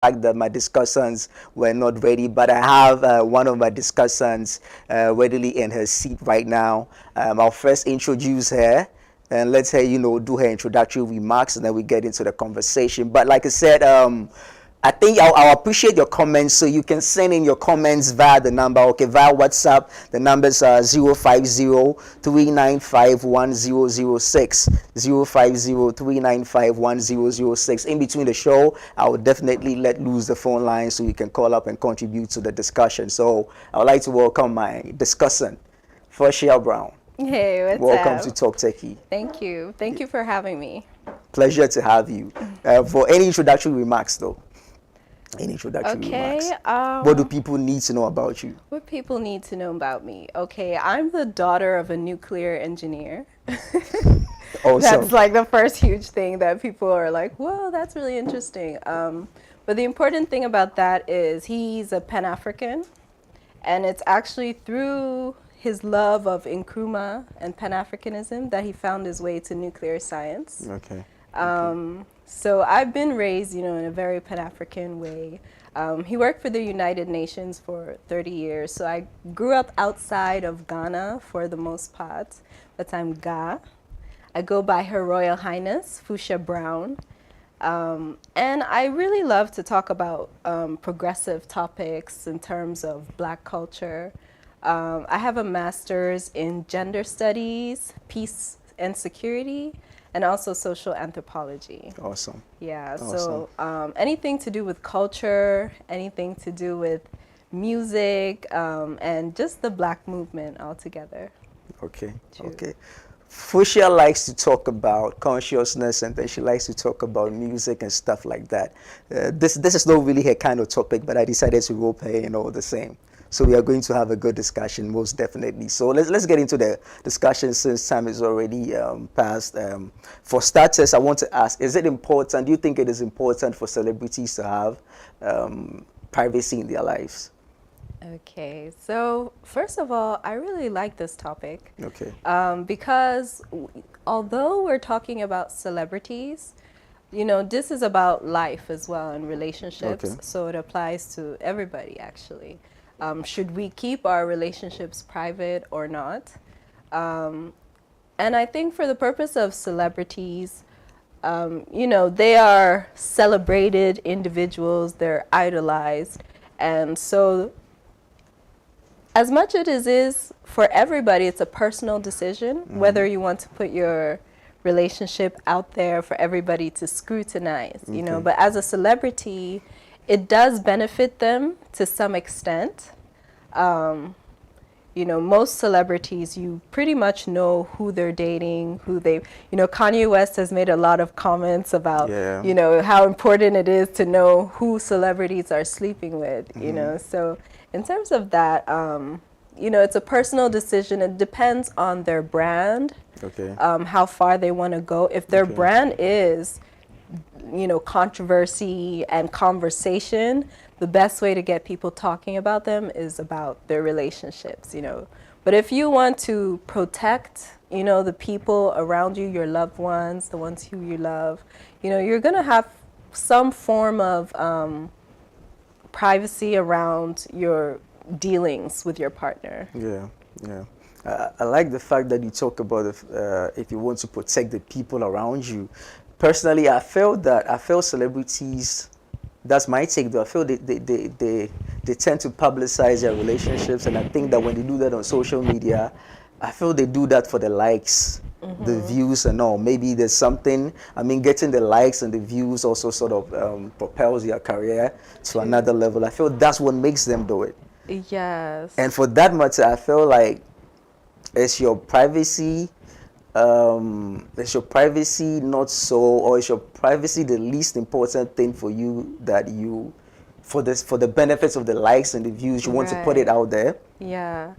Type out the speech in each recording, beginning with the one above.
fact that my discussants were not ready, but I have one of my discussants readily in her seat right now. I'll first introduce her and let her, do her introductory remarks, and then we get into the conversation. But like I said, I think I'll appreciate your comments, so you can send in your comments via the number, okay, via WhatsApp. The numbers are 050-395-1006, 050-395-1006. In between the show, I will definitely let loose the phone line so you can call up and contribute to the discussion. So I would like to welcome my discussant, Foshia Brown. Hey, what's Welcome up? to Talk Techie. Thank you. Thank you for having me. Pleasure to have you. For any introductory remarks, though. Any introductory remarks? What do people need to know about you? What people need to know about me? Okay, I'm the daughter of a nuclear engineer. Awesome. That's like the first huge thing that people are like, whoa, that's really interesting. But the important thing about that is he's a Pan-African, and it's actually through his love of Nkrumah and Pan-Africanism that he found his way to nuclear science. Okay. So I've been raised, in a very Pan-African way. He worked for the United Nations for 30 years. So I grew up outside of Ghana for the most part, but I'm Ga. I go by Her Royal Highness, Foshia Brown. And I really love to talk about progressive topics in terms of Black culture. I have a master's in gender studies, peace and security, and also social anthropology. Awesome. Yeah, Awesome. so anything to do with culture, anything to do with music, and just the Black movement altogether. Okay. True. Okay. Foshia likes to talk about consciousness, and then she likes to talk about music and stuff like that. This is not really her kind of topic, but I decided to rope her in all the same. So we are going to have a good discussion, most definitely. So let's get into the discussion since time is already past. For starters, I want to ask: is it important? Do you think it is important for celebrities to have privacy in their lives? Okay, so first of all, I really like this topic. Okay. Because although we're talking about celebrities, this is about life as well and relationships. Okay. So it applies to everybody, actually. Should we keep our relationships private or not? And I think for the purpose of celebrities, they are celebrated individuals, they're idolized. And so as much as it is for everybody, it's a personal decision, whether you want to put your relationship out there for everybody to scrutinize, But as a celebrity, it does benefit them to some extent. Most celebrities, you pretty much know who they're dating, Kanye West has made a lot of comments about, how important it is to know who celebrities are sleeping with, So in terms of that, it's a personal decision. It depends on their brand, Okay. How far they want to go. If their brand is controversy and conversation, the best way to get people talking about them is about their relationships, But if you want to protect, the people around you, your loved ones, the ones who you love, you're going to have some form of privacy around your dealings with your partner. Yeah. I like the fact that you talk about if you want to protect the people around you. Personally, I feel celebrities, that's my take though, I feel they tend to publicize their relationships, and I think that when they do that on social media, I feel they do that for the likes, the views and all. Maybe there's something, getting the likes and the views also sort of propels their career to another level. I feel that's what makes them do it. Yes. And for that matter, I feel like it's your privacy not so, or is your privacy the least important thing for you, that you, for the benefits of the likes and the views, you want to put it out there? Yeah.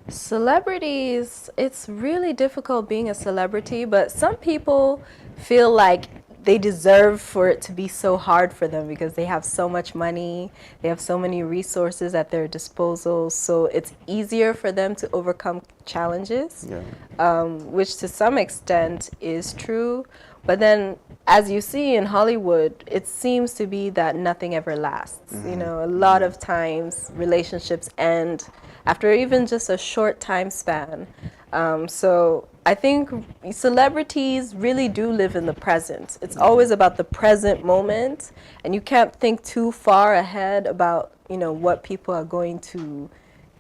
Celebrities, it's really difficult being a celebrity, but some people feel like they deserve for it to be so hard for them because they have so much money, they have so many resources at their disposal, so it's easier for them to overcome challenges, which to some extent is true. But then, as you see in Hollywood, it seems to be that nothing ever lasts. You know, a lot of times relationships end after even just a short time span. So I think celebrities really do live in the present. It's always about the present moment, and you can't think too far ahead about, you know, what people are going to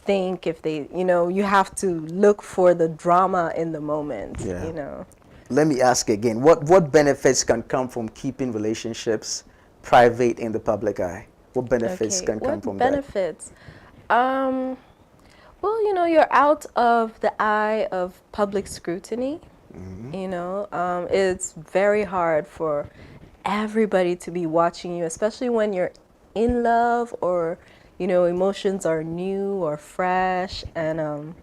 think if they, you know, you have to look for the drama in the moment, Yeah. you know. Let me ask again, what benefits can come from keeping relationships private in the public eye? What benefits Okay, can come what from benefits? Um, well, you know, you're out of the eye of public scrutiny. You know, it's very hard for everybody to be watching you, especially when you're in love or, you know, emotions are new or fresh, and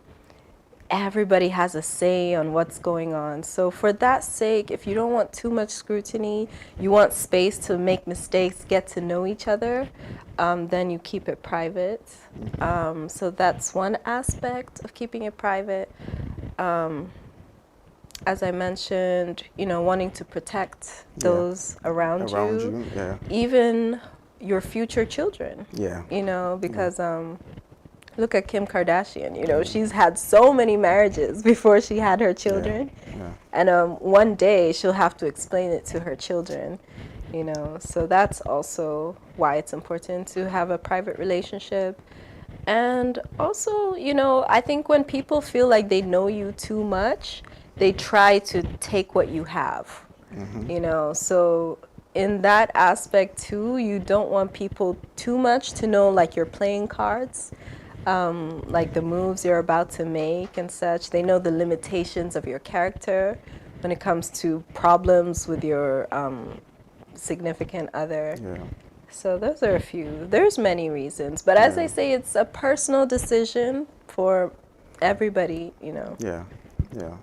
everybody has a say on what's going on. So for that sake, if you don't want too much scrutiny, you want space to make mistakes, get to know each other, then you keep it private. So that's one aspect of keeping it private. As I mentioned, you know, wanting to protect those around you, yeah. even your future children. Yeah. You know, because look at Kim Kardashian. You know, she's had so many marriages before she had her children, Yeah. and one day she'll have to explain it to her children. You know, so that's also why it's important to have a private relationship. And also, you know, I think when people feel like they know you too much, they try to take what you have. You know, so in that aspect too, you don't want people too much to know like your playing cards, like the moves you're about to make and such. They know the limitations of your character when it comes to problems with your significant other. Yeah. So those are a few. There's many reasons, but as I say, it's a personal decision for everybody, you know. Yeah. Yeah.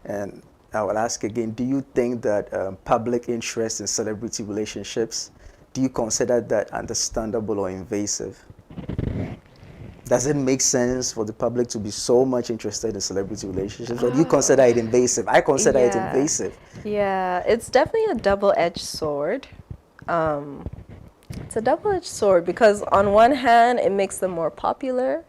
And I will ask again, do you think that public interest in celebrity relationships, do you consider that understandable or invasive? Does it make sense for the public to be so much interested in celebrity relationships, or do you consider it invasive? I consider it Yeah. invasive. Yeah, it's definitely a double-edged sword. It's a double-edged sword because on one hand, it makes them more popular.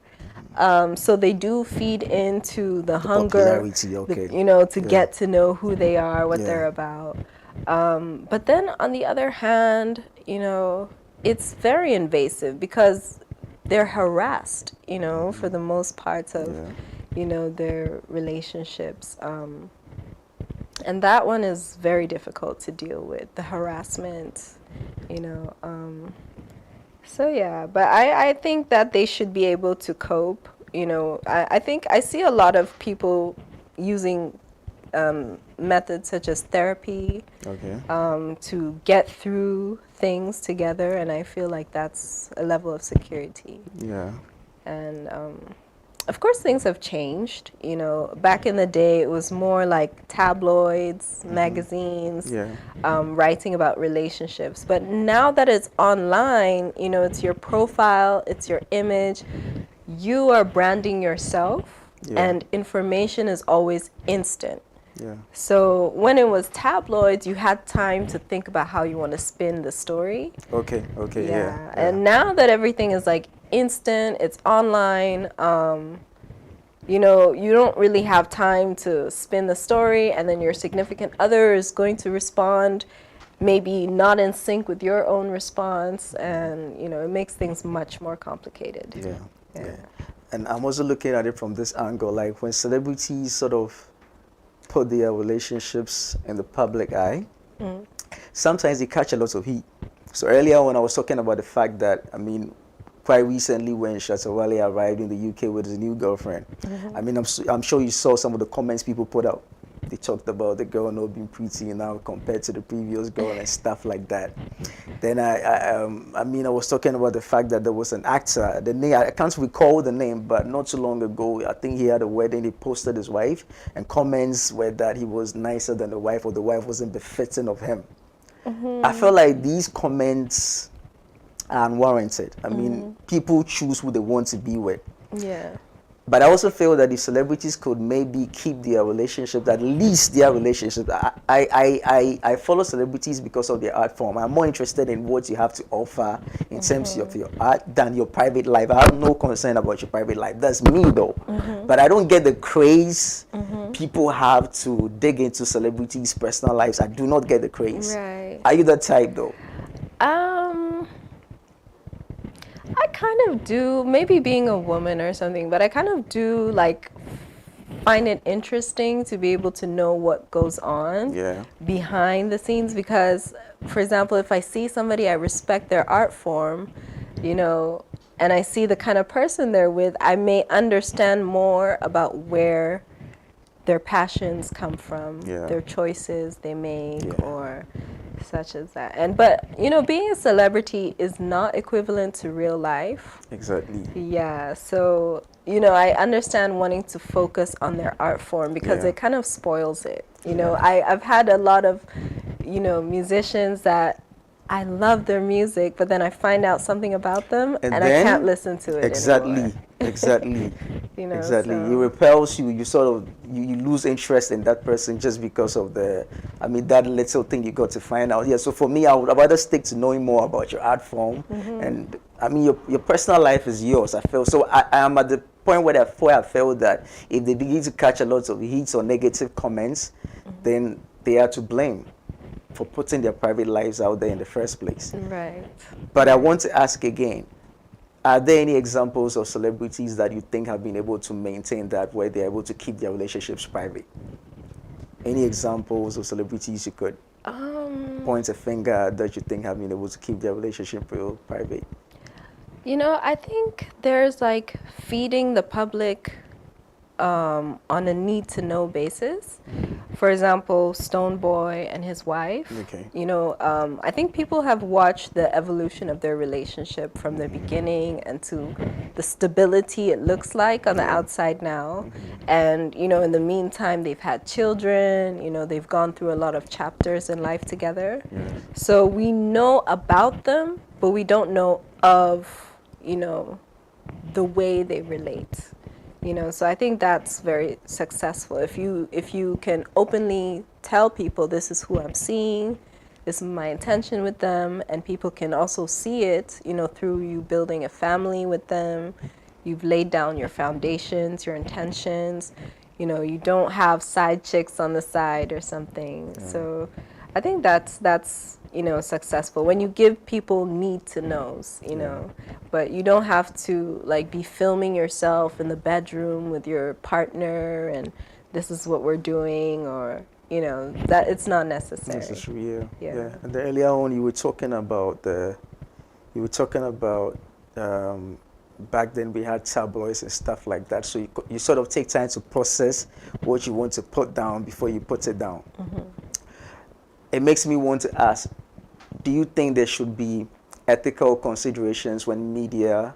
So they do feed into the hunger, Popularity, okay. you know, to Yeah. get to know who they are, what Yeah. they're about. But then on the other hand, you know, it's very invasive because they're harassed, you know, for the most parts of, Yeah. you know, their relationships. And that one is very difficult to deal with, the harassment, you know. So yeah, but I think that they should be able to cope. You know, I think I see a lot of people using methods such as therapy Okay. to get through things together, and I feel like that's a level of security. Yeah. And of course, things have changed. You know, back in the day, it was more like tabloids, magazines, Yeah. writing about relationships. But now that it's online, you know, it's your profile, it's your image. You are branding yourself, Yeah. and information is always instant. Yeah. So when it was tabloids, you had time to think about how you want to spin the story. Okay. Okay. Yeah. And now that everything is like instant, it's online, you know, you don't really have time to spin the story, and then your significant other is going to respond maybe not in sync with your own response, and you know, it makes things much more complicated. Yeah. Yeah. And I'm also looking at it from this angle, like when celebrities sort of put their relationships in the public eye, sometimes they catch a lot of heat. So earlier when I was talking about the fact that, I mean, quite recently when Shatawale arrived in the UK with his new girlfriend, I mean, I'm sure you saw some of the comments people put out. They talked about the girl not being pretty now compared to the previous girl and stuff like that. Then I mean, I was talking about the fact that there was an actor, the name, I can't recall the name, but not too long ago, I think he had a wedding, he posted his wife, and comments were that he was nicer than the wife, or the wife wasn't befitting of him. I feel like these comments are unwarranted. I mean, people choose who they want to be with. Yeah. But I also feel that if celebrities could maybe keep their relationships, at least their relationships. I follow celebrities because of their art form. I'm more interested in what you have to offer in terms of your art than your private life. I have no concern about your private life. That's me though. But I don't get the craze people have to dig into celebrities' personal lives. I do not get the craze. Right. Are you that type though? I kind of do, maybe being a woman or something, but I kind of do like find it interesting to be able to know what goes on behind the scenes because, for example, if I see somebody, I respect their art form, you know, and I see the kind of person they're with, I may understand more about where their passions come from, their choices they make, or such as that. And but you know, being a celebrity is not equivalent to real life. Exactly. Yeah, so you know, I understand wanting to focus on their art form because it kind of spoils it. You know, I've had a lot of, you know, musicians that I love their music, but then I find out something about them and I can't listen to it anymore. Exactly. You know, Exactly. so. It repels you. You sort of you lose interest in that person just because of that little thing you got to find out. Yeah. So for me, I would rather stick to knowing more about your art form, and I mean your personal life is yours. I feel so. I am at the point where I felt that if they begin to catch a lot of hits or negative comments, then they are to blame for putting their private lives out there in the first place. Right. But I want to ask again, are there any examples of celebrities that you think have been able to maintain that where they're able to keep their relationships private? Any examples of celebrities you could point a finger at that you think have been able to keep their relationship real private? You know, I think there's like feeding the public on a need-to-know basis. For example, Stone Boy and his wife. Okay. You know, I think people have watched the evolution of their relationship from the beginning and to the stability it looks like on the outside now. And, you know, in the meantime, they've had children, you know, they've gone through a lot of chapters in life together. So we know about them, but we don't know of, you know, the way they relate. You know, so I think that's very successful. If you can openly tell people this is who I'm seeing, this is my intention with them, and people can also see it, you know, through you building a family with them. You've laid down your foundations, your intentions. You know, you don't have side chicks on the side or something. So I think that's you know, successful when you give people need to knows, you know, but you don't have to like be filming yourself in the bedroom with your partner and this is what we're doing, or you know, that it's not necessary. Necessary, yeah. And then earlier on you were talking about back then we had tabloids and stuff like that, so you sort of take time to process what you want to put down before you put it down. It makes me want to ask, do you think there should be ethical considerations when media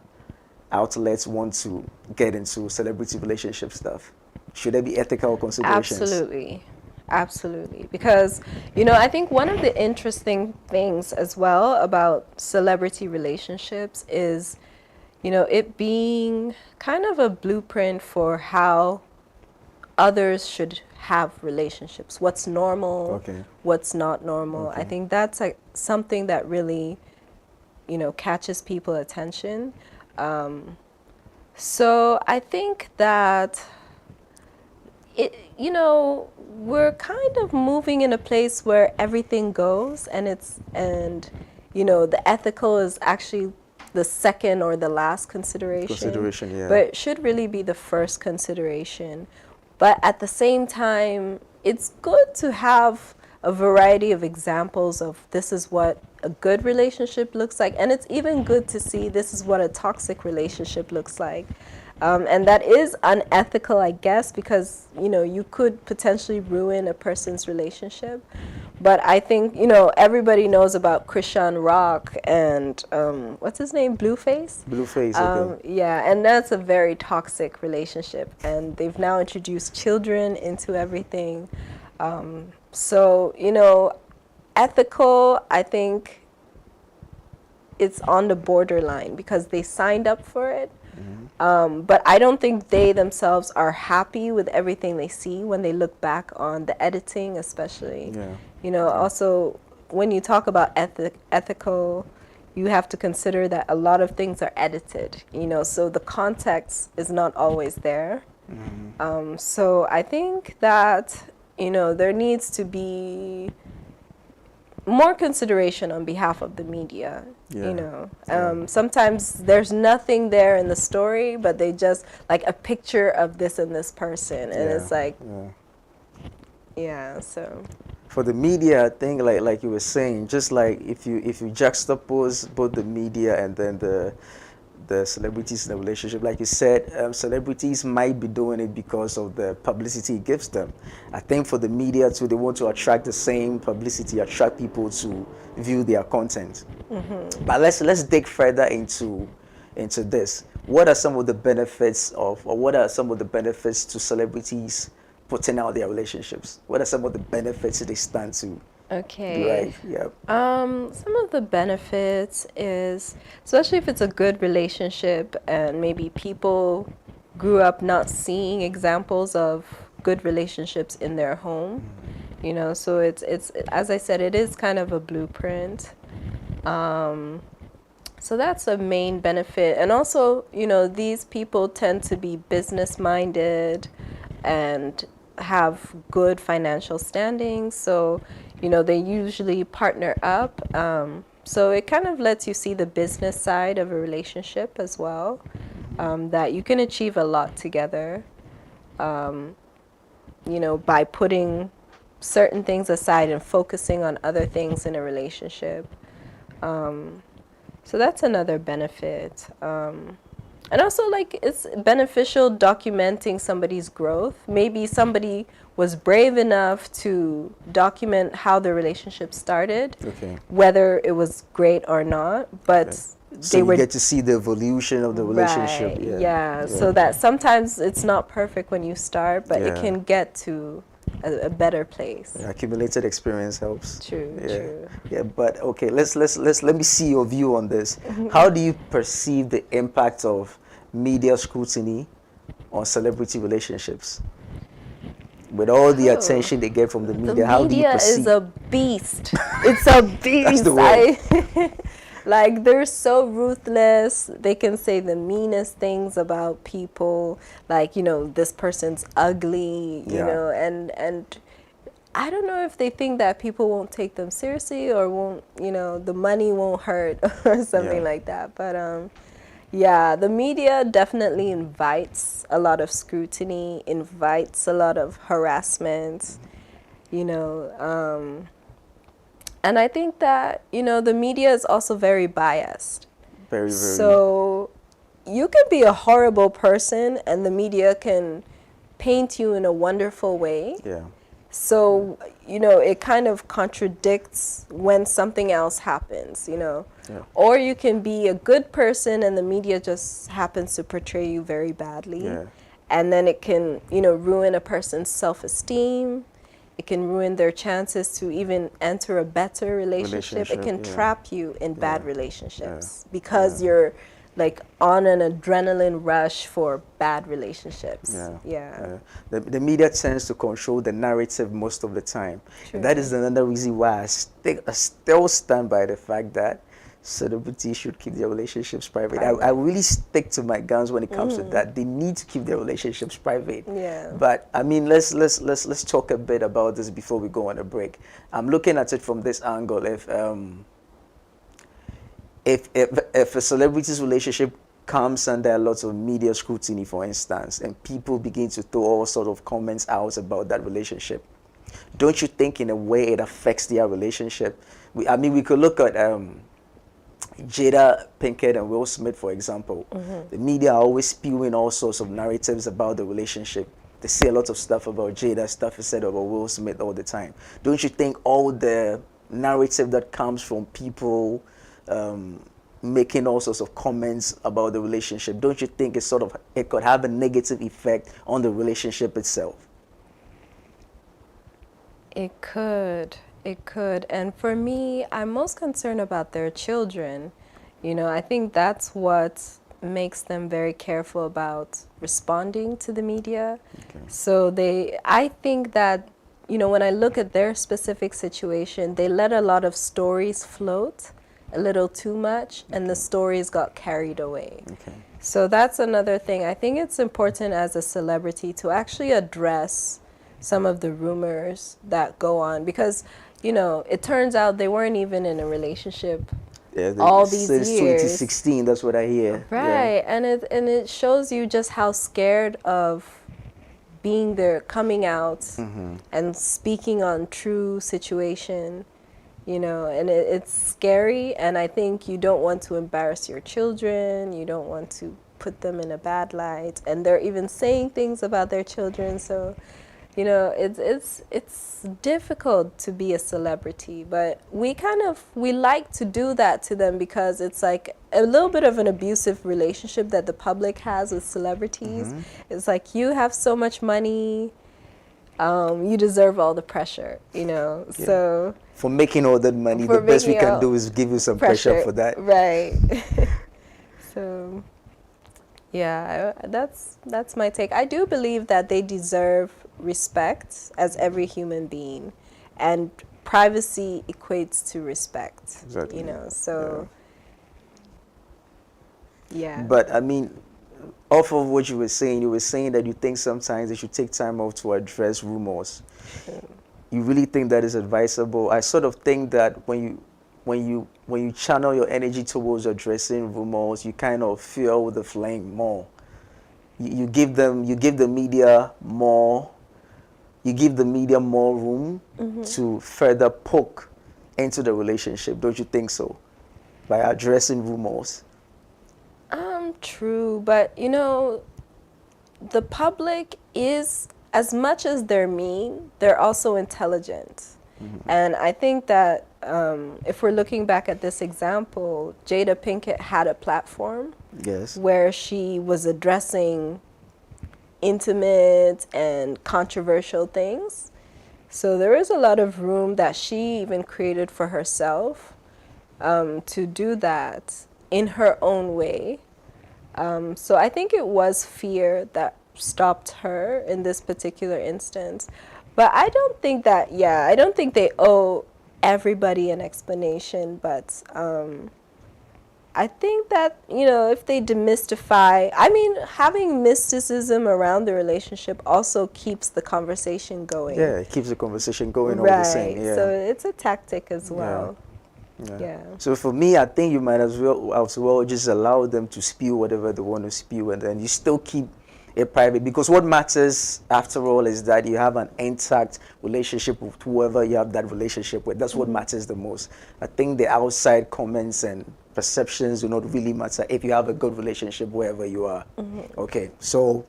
outlets want to get into celebrity relationship stuff? Should there be ethical considerations? Absolutely. Because, you know, I think one of the interesting things as well about celebrity relationships is, you know, it being kind of a blueprint for how others should have relationships. What's normal, what's not normal. I think that's like something that really, you know, catches people's attention. So I think that it, you know, we're kind of moving in a place where everything goes, and you know, the ethical is actually the second or the last consideration. But it should really be the first consideration. But at the same time, it's good to have a variety of examples of this is what a good relationship looks like. And it's even good to see this is what a toxic relationship looks like. And that is unethical, I guess, because, you know, you could potentially ruin a person's relationship. But I think, you know, everybody knows about Christian Rock and what's his name? Blueface? Blueface, okay. Yeah, and that's a very toxic relationship. And they've now introduced children into everything. So, you know, ethical, I think it's on the borderline because they signed up for it. But I don't think they themselves are happy with everything they see when they look back on the editing, especially. Yeah. You know, also when you talk about ethical, you have to consider that a lot of things are edited, you know, so the context is not always there. So I think that, you know, there needs to be more consideration on behalf of the media. Yeah. You know, Yeah. sometimes there's nothing there in the story, but they just like a picture of this and this person, and Yeah. it's like, Yeah. yeah. So For the media, I think like you were saying, just like if you juxtapose both the media and then the celebrities in the relationship, like you said, celebrities might be doing it because of the publicity it gives them. I think for the media too, they want to attract the same publicity, attract people to view their content. But let's dig further into this. What are some of the benefits of, or what are some of the benefits to celebrities putting out their relationships? What are some of the benefits they stand to okay. derive? Yeah. Some of the benefits is, especially if it's a good relationship and maybe people grew up not seeing examples of good relationships in their home, you know, so it's as I said, it is kind of a blueprint. So that's a main benefit. And also, you know, these people tend to be business minded and have good financial standing. So, you know, they usually partner up. So it kind of lets you see the business side of a relationship as well, that you can achieve a lot together, you know, by putting certain things aside and focusing on other things in a relationship. So that's another benefit. And also, like, it's beneficial documenting somebody's growth. Maybe somebody was brave enough to document how the relationship started, Okay. whether it was great or not, but Okay. So they you were get to see the evolution of the relationship. right. Yeah. Yeah. So that sometimes it's not perfect when you start, but it Yeah. can get to a better place. Yeah, accumulated experience helps. True. Yeah. True. Yeah, but okay, let me see your view on this. How do you perceive the impact of media scrutiny on celebrity relationships? With all the Oh. attention they get from the The media, how do you media is perceive? a beast. It's a That's the beast. word. Like they're so ruthless. They can say the meanest things about people. Like, you know, this person's ugly, you Yeah. know, and I don't know if they think that people won't take them seriously or won't, you know, the money won't hurt or something Yeah. like that. But yeah, the media definitely invites a lot of scrutiny, invites a lot of harassment, you know. And I think that, you know, the media is also very biased. Very, very. So you can be a horrible person and the media can paint you in a wonderful way. Yeah. So, you know, it kind of contradicts when something else happens, you know. Yeah. Or you can be a good person and the media just happens to portray you very badly. Yeah. And then it can, you know, ruin a person's self-esteem. It can ruin their chances to even enter a better relationship. It can Relationship, yeah. trap you in bad Yeah. relationships because you're like on an adrenaline rush for bad relationships. Yeah. Yeah. The media tends to control the narrative most of the time. True. And that is another reason why I still stand by the fact that celebrities should keep their relationships private. I really stick to my guns when it comes to that. They need to keep their relationships private. Yeah. But I mean, let's talk a bit about this before we go on a break. I'm looking at it from this angle. If a celebrity's relationship comes under lots of media scrutiny, for instance, and people begin to throw all sorts of comments out about that relationship, don't you think in a way it affects their relationship? I mean, we could look at Jada Pinkett and Will Smith, for example. The media are always spewing all sorts of narratives about the relationship. They say a lot of stuff about Jada, stuff is said about Will Smith all the time. Don't you think all the narrative that comes from people making all sorts of comments about the relationship, don't you think it could have a negative effect on the relationship itself? It could. It could. And for me, I'm most concerned about their children. You know, I think that's what makes them very careful about responding to the media. Okay. So I think that, when I look at their specific situation, they let a lot of stories float a little too much, and the stories got carried away. Okay. So that's another thing. I think it's important as a celebrity to actually address some of the rumors that go on, because, it turns out they weren't even in a relationship Yeah, all these since years. 2016, that's what I hear. Right, and it shows you just how scared of being there, coming out and speaking on true situation, and it's scary, and I think you don't want to embarrass your children, you don't want to put them in a bad light, and they're even saying things about their children, so it's difficult to be a celebrity, but we like to do that to them because it's like a little bit of an abusive relationship that the public has with celebrities. It's like, you have so much money, you deserve all the pressure, so For making all that money, the best we can do is give you some pressure for that. Right. So yeah, that's my take. I do believe that they deserve respect as every human being, and privacy equates to respect. Exactly. So yeah. But I mean, off of what you were saying that you think sometimes they should take time off to address rumors. You really think that is advisable? I sort of think that when you channel your energy towards addressing rumors, you kind of fuel the flame more. You give the media more. You give the media more room to further poke into the relationship. Don't you think so? By addressing rumors. True, but the public is, as much as they're mean, they're also intelligent. And I think that if we're looking back at this example, Jada Pinkett had a platform where she was addressing intimate and controversial things. So there is a lot of room that she even created for herself to do that in her own way. So I think it was fear that stopped her in this particular instance. But I don't think they owe everybody an explanation, but I think that, if they demystify, having mysticism around the relationship also keeps the conversation going. Yeah, it keeps the conversation going all the same. Yeah. So it's a tactic as well. Yeah. So for me, I think you might as well just allow them to spew whatever they want to spew, and then you still keep it private, because what matters after all is that you have an intact relationship with whoever you have that relationship with. That's what matters the most. I think the outside comments and perceptions do not really matter if you have a good relationship wherever you are. Okay, so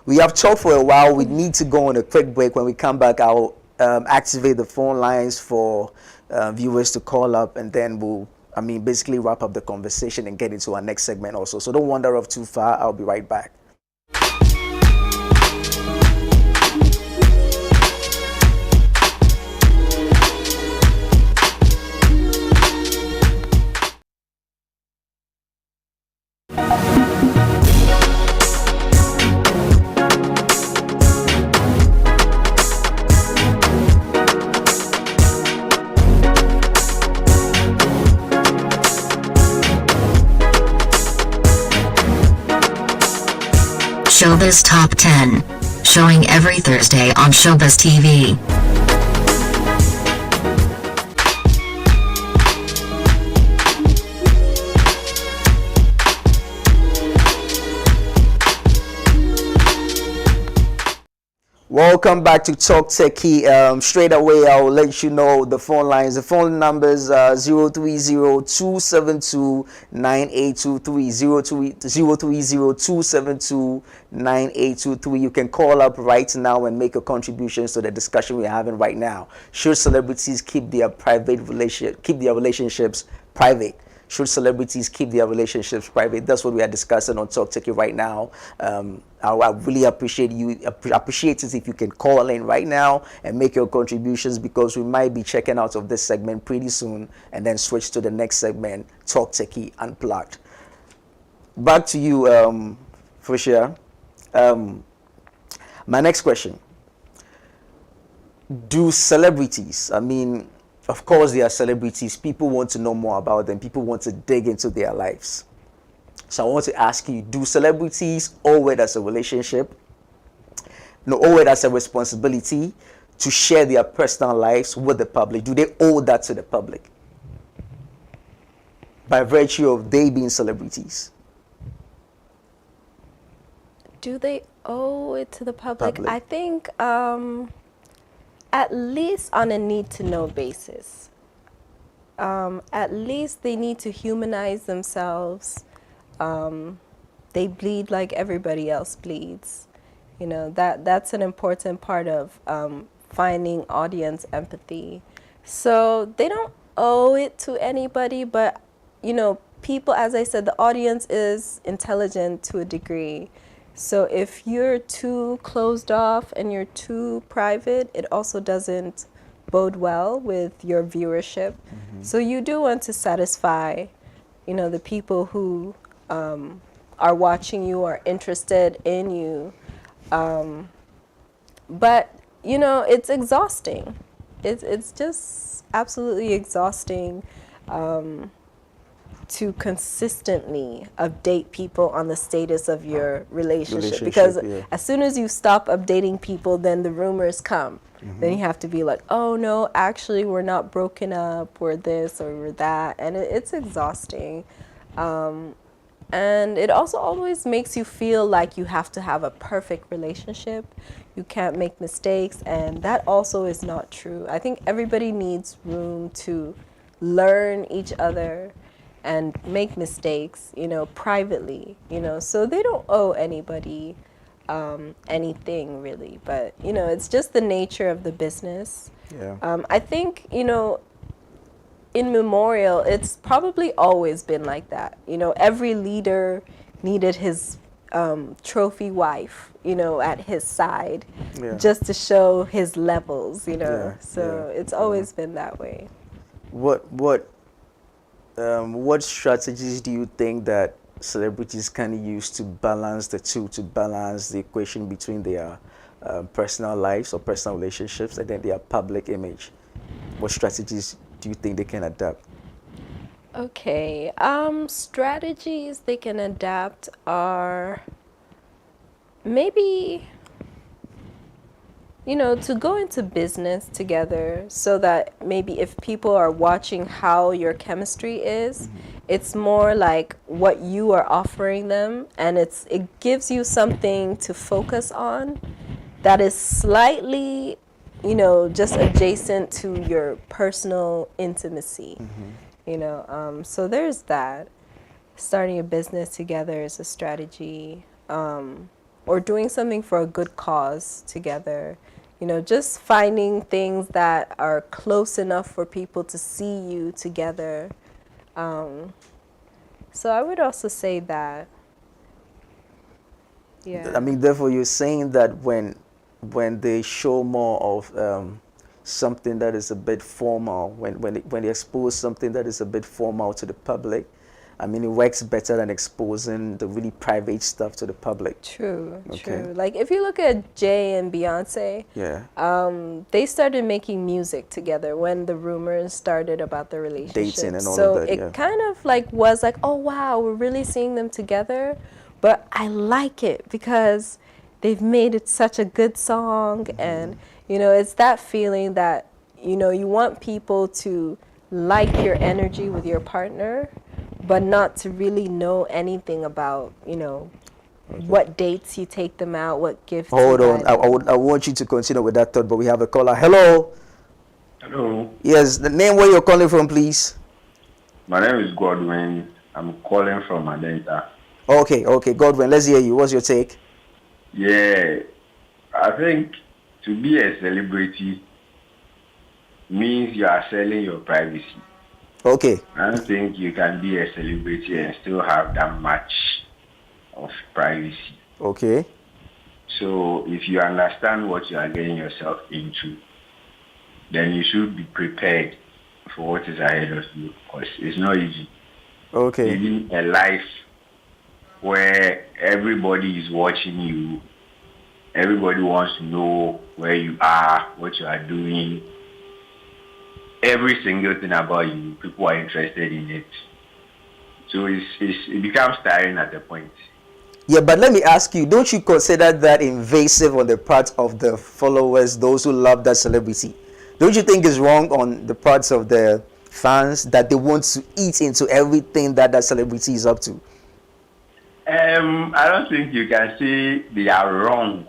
we have talked for a while. We need to go on a quick break. When we come back, I'll activate the phone lines for viewers to call up, and then we'll basically wrap up the conversation and get into our next segment also. So don't wander off too far. I'll be right back. Shobiz Top 10. Showing every Thursday on Shobiz TV. Welcome back to Talk Techie. Straight away, I'll let you know the phone lines. The phone numbers are 030-272-9823, 030-272-9823. You can call up right now and make your contributions to the discussion we're having right now. Should celebrities keep their relationships private? Should celebrities keep their relationships private? That's what we are discussing on Talk Techie right now. I really appreciate it if you can call in right now and make your contributions, because we might be checking out of this segment pretty soon and then switch to the next segment, Talk Techie Unplugged. back to you, Fushia. Um, my next question: do celebrities? I mean, of course, they are celebrities. People want to know more about them. People want to dig into their lives. So I want to ask you: do celebrities owe it as a relationship? No, owe it as a responsibility to share their personal lives with the public? Do they owe that to the public by virtue of they being celebrities? Do they owe it to the public? Public. I think at least on a need to know basis. At least they need to humanize themselves. They bleed like everybody else bleeds. You know, that's an important part of finding audience empathy. So they don't owe it to anybody, but, you know, people, as I said, the audience is intelligent to a degree. So if you're too closed off and you're too private, it also doesn't bode well with your viewership. So you do want to satisfy, you know, the people who are watching you, are interested in you. But, you know, it's exhausting. It's just absolutely exhausting to consistently update people on the status of your relationship. Because yeah. as soon as you stop updating people, then the rumors come. Then you have to be like, oh no, actually we're not broken up, we're this or we're that. And it's exhausting. And it also always makes you feel like you have to have a perfect relationship. You can't make mistakes, and that also is not true. I think everybody needs room to learn each other and make mistakes, you know, privately, you know, so they don't owe anybody anything really. But, you know, it's just the nature of the business. Yeah. I think, you know, in memorial, it's probably always been like that. You know, every leader needed his trophy wife, you know, at his side, Yeah. just to show his levels, you know. Yeah, So yeah, it's always been that way. What strategies do you think that celebrities can use to balance the two, to balance the equation between their personal lives or personal relationships and then their public image? What strategies do you think they can adapt? Okay, strategies they can adapt are maybe, you know, to go into business together so that maybe if people are watching how your chemistry is, it's more like what you are offering them, and it gives you something to focus on that is slightly, you know, just adjacent to your personal intimacy. You know, so there's that. Starting a business together is a strategy, or doing something for a good cause together. You know, just finding things that are close enough for people to see you together. So I would also say that. Yeah. I mean, therefore, you're saying that when they show more of something that is a bit formal, when they expose something that is a bit formal to the public, I mean, it works better than exposing the really private stuff to the public. True, Okay. true. Like if you look at Jay and Beyonce, Yeah. they started making music together when the rumors started about the relationship. Dating and all so of that, it yeah. kind of like was like, oh wow, we're really seeing them together. But I like it because they've made it such a good song, and you know, it's that feeling that, you know, you want people to like your energy with your partner, but not to really know anything about, you know, what dates you take them out, what gifts. Hold you on. buy them. I want you to continue with that thought, but we have a caller. Hello. Hello, Yes, the name where you're calling from, please. my name is Godwin. I'm calling from Adenta. Okay, Godwin, let's hear you. What's your take? Yeah, I think to be a celebrity means you are selling your privacy. Okay. I don't think you can be a celebrity and still have that much of privacy. Okay. So if you understand what you are getting yourself into, then you should be prepared for what is ahead of you, because it's not easy. Okay. Living a life where everybody is watching you. Everybody wants to know where you are, what you are doing. Every single thing about you, people are interested in it. So it becomes tiring at a point. Yeah, but let me ask you, don't you consider that invasive on the part of the followers, those who love that celebrity? Don't you think it's wrong on the parts of the fans that they want to eat into everything that that celebrity is up to? I don't think you can say they are wrong,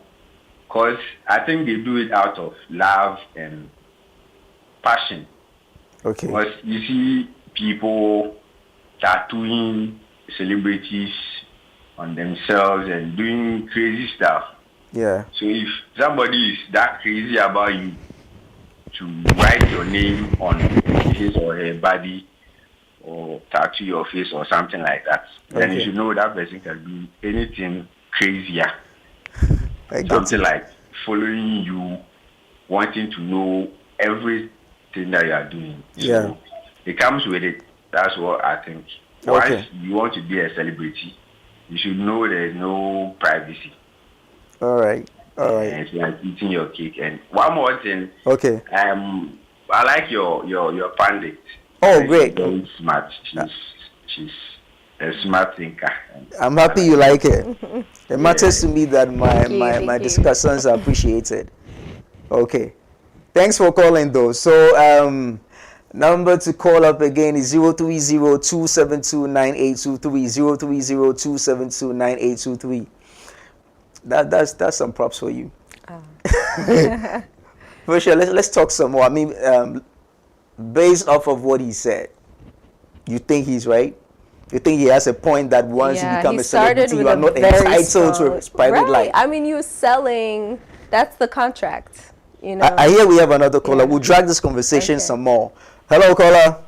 because I think they do it out of love and passion. Okay. Because you see people tattooing celebrities on themselves and doing crazy stuff. Yeah. So if somebody is that crazy about you to write your name on his or her body or tattoo your face or something like that, then you should know that person can do anything crazier. Something like following you, wanting to know everything that you are doing. Yeah. So it comes with it. That's what I think. Once you want to be a celebrity, you should know there's no privacy. All right. All right. And it's like eating your cake. And one more thing. Okay. I like your pundit. Oh, great. Very smart. She's a smart thinker. I'm happy you like it. It matters to me that my Thank you. discussions are appreciated. Okay. Thanks for calling though. So number to call up again is 030-272-9823. 030-272-9823. That's some props for you. For sure. Let's talk some more. I mean, based off of what he said, you think he's right? You think he has a point that once you become a celebrity, you are not entitled to a private life? I mean, you're selling. That's the contract. You know. I hear we have another caller. We'll drag this conversation some more. Hello, caller.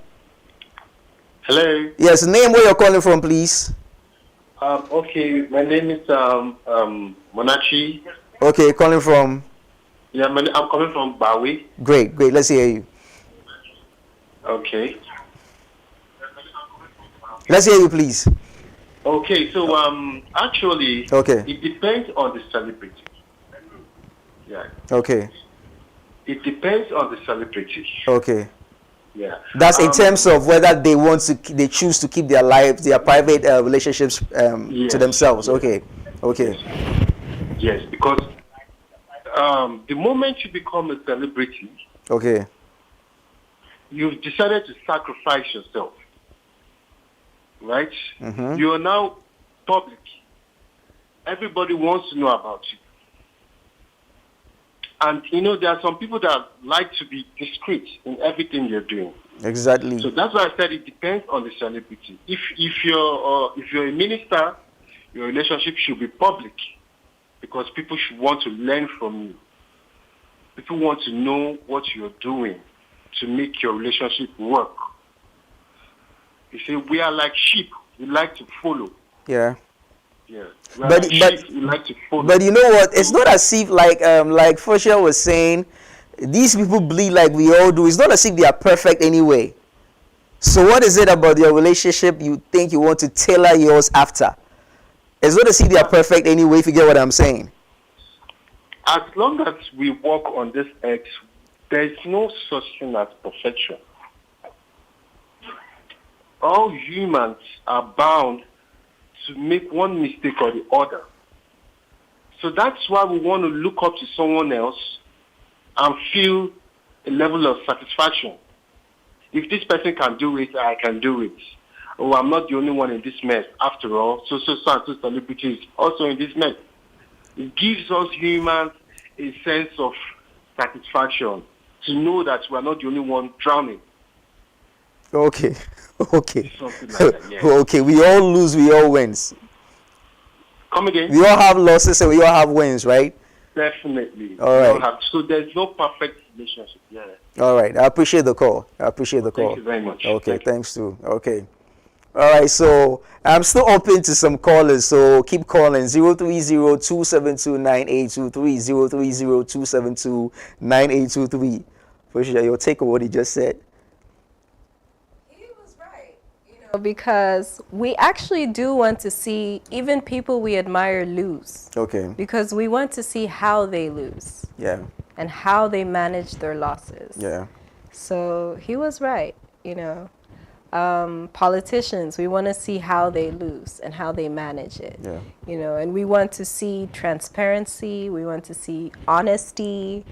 Hello. Yes, name where you're calling from, please. Okay, my name is Monachi. Okay, calling from. Yeah, I'm coming from Bawi. Great. Let's hear you. Okay. Let's hear you, please. Okay, so actually, it depends on the celebrity. Yeah. Okay. It depends on the celebrity. Okay. Yeah. That's in terms of whether they they choose to keep their lives, their private relationships to themselves. Okay. Okay. Yes, because the moment you become a celebrity, okay, you've decided to sacrifice yourself. Right? Mm-hmm. You are now public. Everybody wants to know about you. And, there are some people that like to be discreet in everything you're doing. Exactly. So that's why I said it depends on the celebrity. If you're a minister, your relationship should be public because people should want to learn from you. People want to know what you're doing to make your relationship work. You see, we are like sheep. We like to follow. Yeah. Yeah. But we like to follow. But you know what? It's not as if like Fosha was saying, these people bleed like we all do. It's not as if they are perfect anyway. So what is it about your relationship you think you want to tailor yours after? It's not as if they are perfect anyway, if you get what I'm saying. As long as we walk on this earth, there is no such thing as perfection. All humans are bound to make one mistake or the other. So that's why we want to look up to someone else and feel a level of satisfaction. If this person can do it, I can do it. Oh, I'm not the only one in this mess. After all, so celebrities also in this mess. It gives us humans a sense of satisfaction to know that we are not the only one drowning. Okay. Something like that, yeah. Okay, we all lose, we all wins. Come again? We all have losses and we all have wins, right? Definitely. All right. So there's no perfect relationship. Yeah. All right. I appreciate the call. Thank you very much. Okay. Thanks too. Okay. All right. So I'm still open to some callers. So keep calling 030-272-9823. 030-272-9823. For sure, your take on what he just said. He was right. Because we actually do want to see even people we admire lose. Okay. Because we want to see how they lose Yeah. and how they manage their losses. Yeah. So he was right, you know. Politicians, we want to see how they lose and how they manage it. Yeah. You know, and we want to see transparency, we want to see honesty.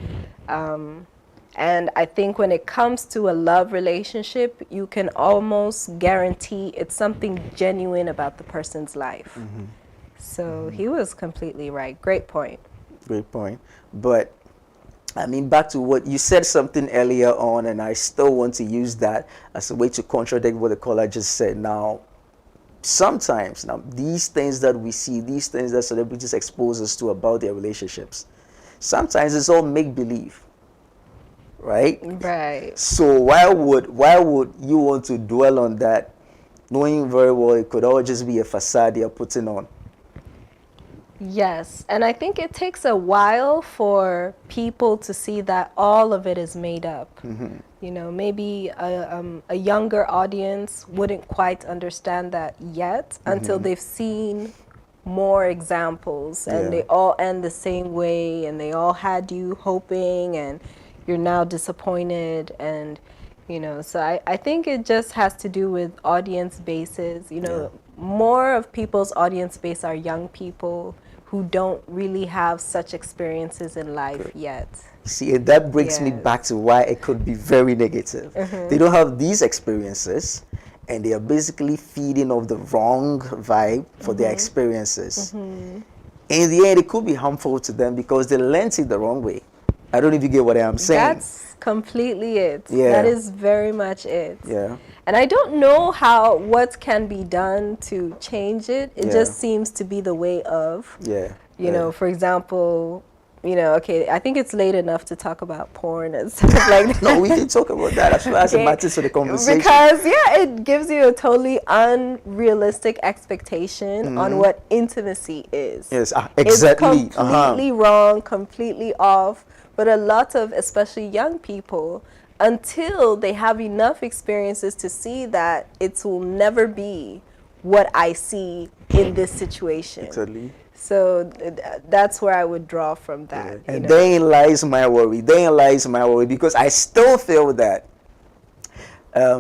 And I think when it comes to a love relationship, you can almost guarantee it's something genuine about the person's life. So he was completely right. Great point. Great point. But I mean, back to what you said something earlier on, and I still want to use that as a way to contradict what the caller just said. Now, sometimes, these things that we see, these things that celebrities expose us to about their relationships, sometimes it's all make believe, right? Right. So why would you want to dwell on that, knowing very well it could all just be a facade you're putting on? Yes, and I think it takes a while for people to see that all of it is made up. You know, maybe a younger audience wouldn't quite understand that yet until they've seen more examples, and they all end the same way, and they all had you hoping, and you're now disappointed, and you know, so I think it just has to do with audience bases. You know, more of people's audience base are young people who don't really have such experiences in life yet. See, and that brings me Yes. back to why it could be very negative. They don't have these experiences, and they are basically feeding off the wrong vibe for their experiences. In the end, it could be harmful to them because they learned it the wrong way. I don't know if you get what I'm saying. That's completely it. Yeah. That is very much it. Yeah. And I don't know what can be done to change it. It just seems to be the way of. Yeah. You know, for example, you know, okay, I think it's late enough to talk about porn and stuff like that. No, we can talk about that as far as it matters to the conversation. Because, it gives you a totally unrealistic expectation on what intimacy is. Yes, exactly. It's completely wrong, completely off. But a lot of, especially young people, until they have enough experiences to see that it will never be what I see in this situation. Exactly. So that's where I would draw from that. you And know. therein lies my worry. Therein lies my worry because I still feel that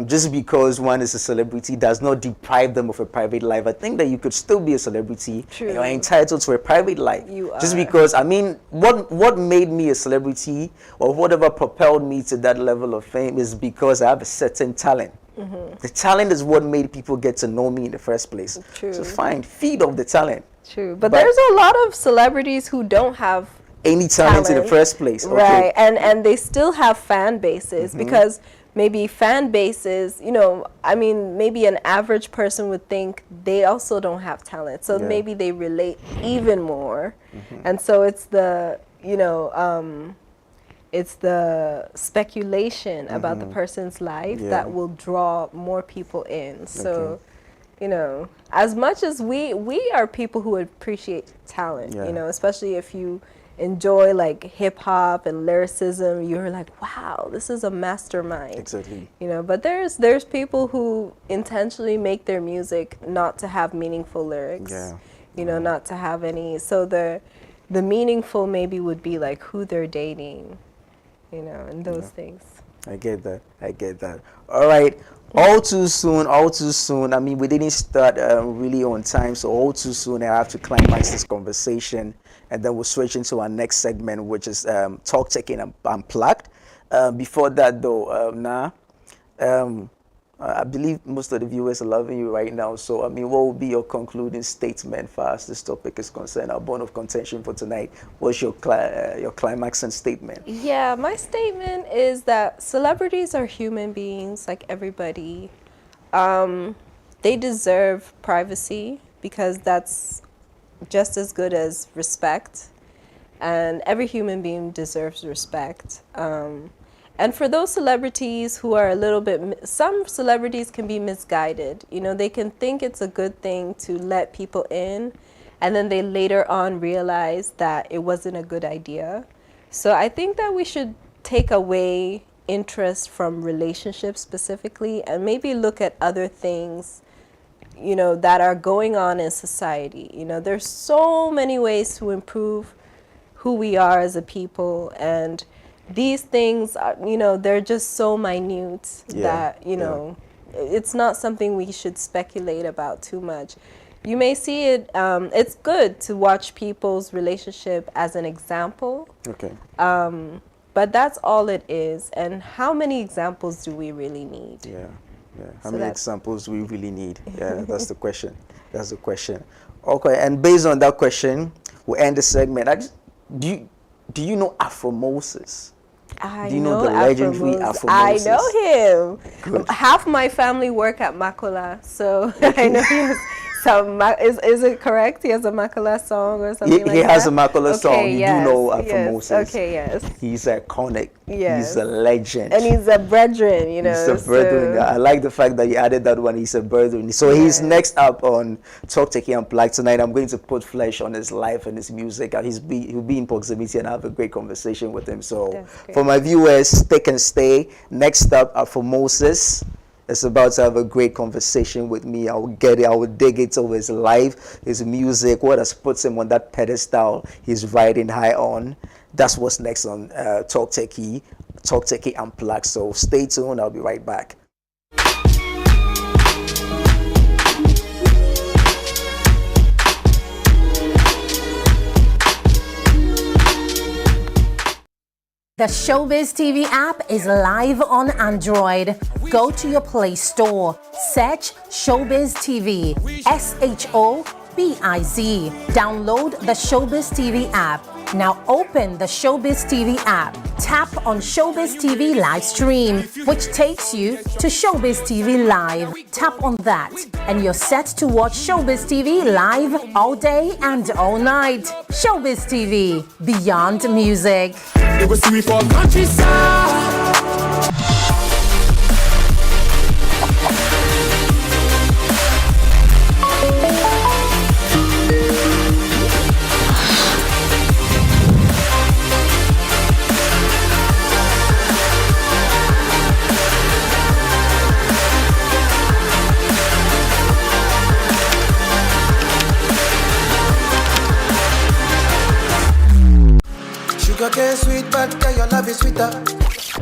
just because one is a celebrity does not deprive them of a private life. I think that you could still be a celebrity. True. And you're entitled to a private life. You Just are. because, I mean, what made me a celebrity or whatever propelled me to that level of fame is because I have a certain talent. The talent is what made people get to know me in the first place. True. So fine, feed off the talent. True. But there's a lot of celebrities who don't have Any talent in the talent. first place. Okay. Right, and they still have fan bases because maybe fan bases, you know, I mean, maybe an average person would think they also don't have talent. So maybe they relate even more. And so it's the, you know, it's the speculation about the person's life that will draw more people in. So, you know, as much as we are people who appreciate talent, you know, especially if you enjoy like hip hop and lyricism, you're like, wow, this is a mastermind. Exactly. You know, but there's people who intentionally make their music not to have meaningful lyrics. Yeah. You know, not to have any. So the meaningful maybe would be like who they're dating, you know, and those things. I get that. All right. All too soon. I mean, we didn't start really on time, so all too soon I have to climax this conversation, and then we'll switch into our next segment, which is Talk Tech and Unplugged. Before that, though, I believe most of the viewers are loving you right now. So, I mean, what would be your concluding statement for us this topic is concerned? Our bone of contention for tonight. What's your climaxing statement? Yeah, my statement is that celebrities are human beings like everybody. They deserve privacy because that's just as good as respect. And every human being deserves respect. And for those celebrities who are a little bit, some celebrities can be misguided. You know, they can think it's a good thing to let people in, and then they later on realize that it wasn't a good idea. So I think that we should take away interest from relationships specifically and maybe look at other things that are going on in society. There's so many ways to improve who we are as a people, and these things are, they're just so minute that, it's not something we should speculate about too much. You may see it, it's good to watch people's relationship as an example. Okay. But that's all it is. And how many examples do we really need? Yeah. How many examples do we really need? Yeah, that's the question. That's the question. Okay, and based on that question, we'll end the segment. Do you know Afro Moses? Do you know the legendary Afro Moses? I know him. Good. Half my family work at Makola, so I know he has some. Is it correct? He has a Makola song or something like that? He has a Makola song. You yes, do know Afro yes, Moses. Okay, yes. He's iconic. Yes. He's a legend. And he's a brethren, He's a brethren. I like the fact that you added that one. He's a brethren. So he's next up on Talk Techie Unplugged tonight. I'm going to put flesh on his life and his music. And he'll be in proximity and have a great conversation with him. So for my viewers, stick and stay. Next up, Afro Moses is about to have a great conversation with me. I will get it. I will dig into his life, his music, what has put him on that pedestal he's riding high on. That's what's next on Talk Techie Unplugged. So stay tuned. I'll be right back. The Shobiz TV app is live on Android. Go to your Play Store, search Shobiz TV, SHOBIZ. Download the Shobiz TV app. Now open the Shobiz TV app. Tap on Shobiz TV live stream, which takes you to Shobiz TV Live. Tap on that, and you're set to watch Shobiz TV live all day and all night. Shobiz TV, beyond music. It was we for countryside. Sugar cane sweet, but your love is sweeter.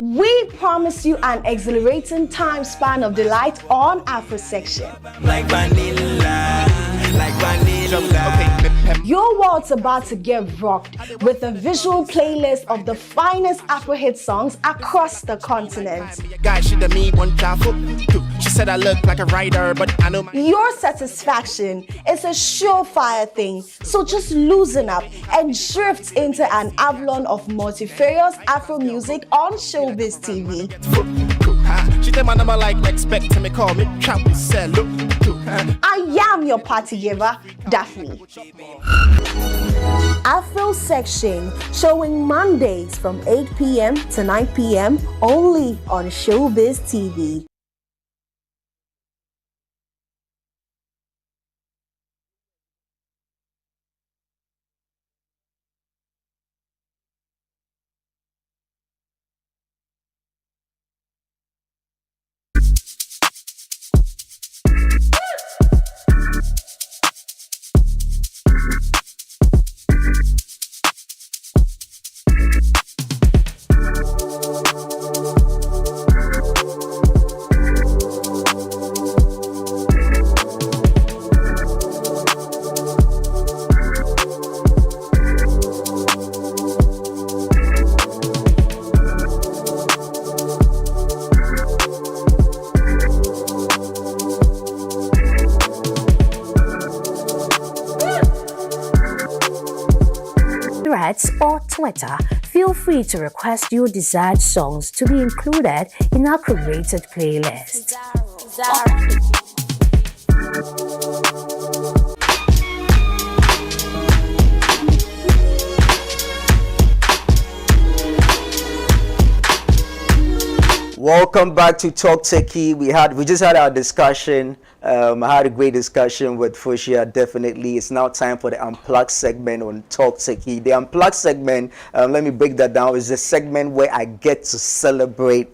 We promise you an exhilarating time span of delight on Afro Section. Like vanilla, like vanilla. Okay. Your world's about to get rocked with a visual playlist of the finest Afro hit songs across the continent. Guy, she the me one travel. She said I look like a writer, but I know my Your satisfaction is a surefire thing, so just loosen up and drift into an avalon of multifarious Afro music on Shobiz TV. She take my number like expecting me call me travel sell. I am your party giver, Daphne. Afro Section, showing Mondays from 8 p.m. to 9 p.m. only on Shobiz TV. Threads or Twitter, feel free to request your desired songs to be included in our curated playlist. Welcome back to Talk Techie. We just had our discussion. I had a great discussion with Fushia. Definitely, it's now time for the Unplugged segment on Talk Techie. The Unplugged segment, let me break that down, is a segment where I get to celebrate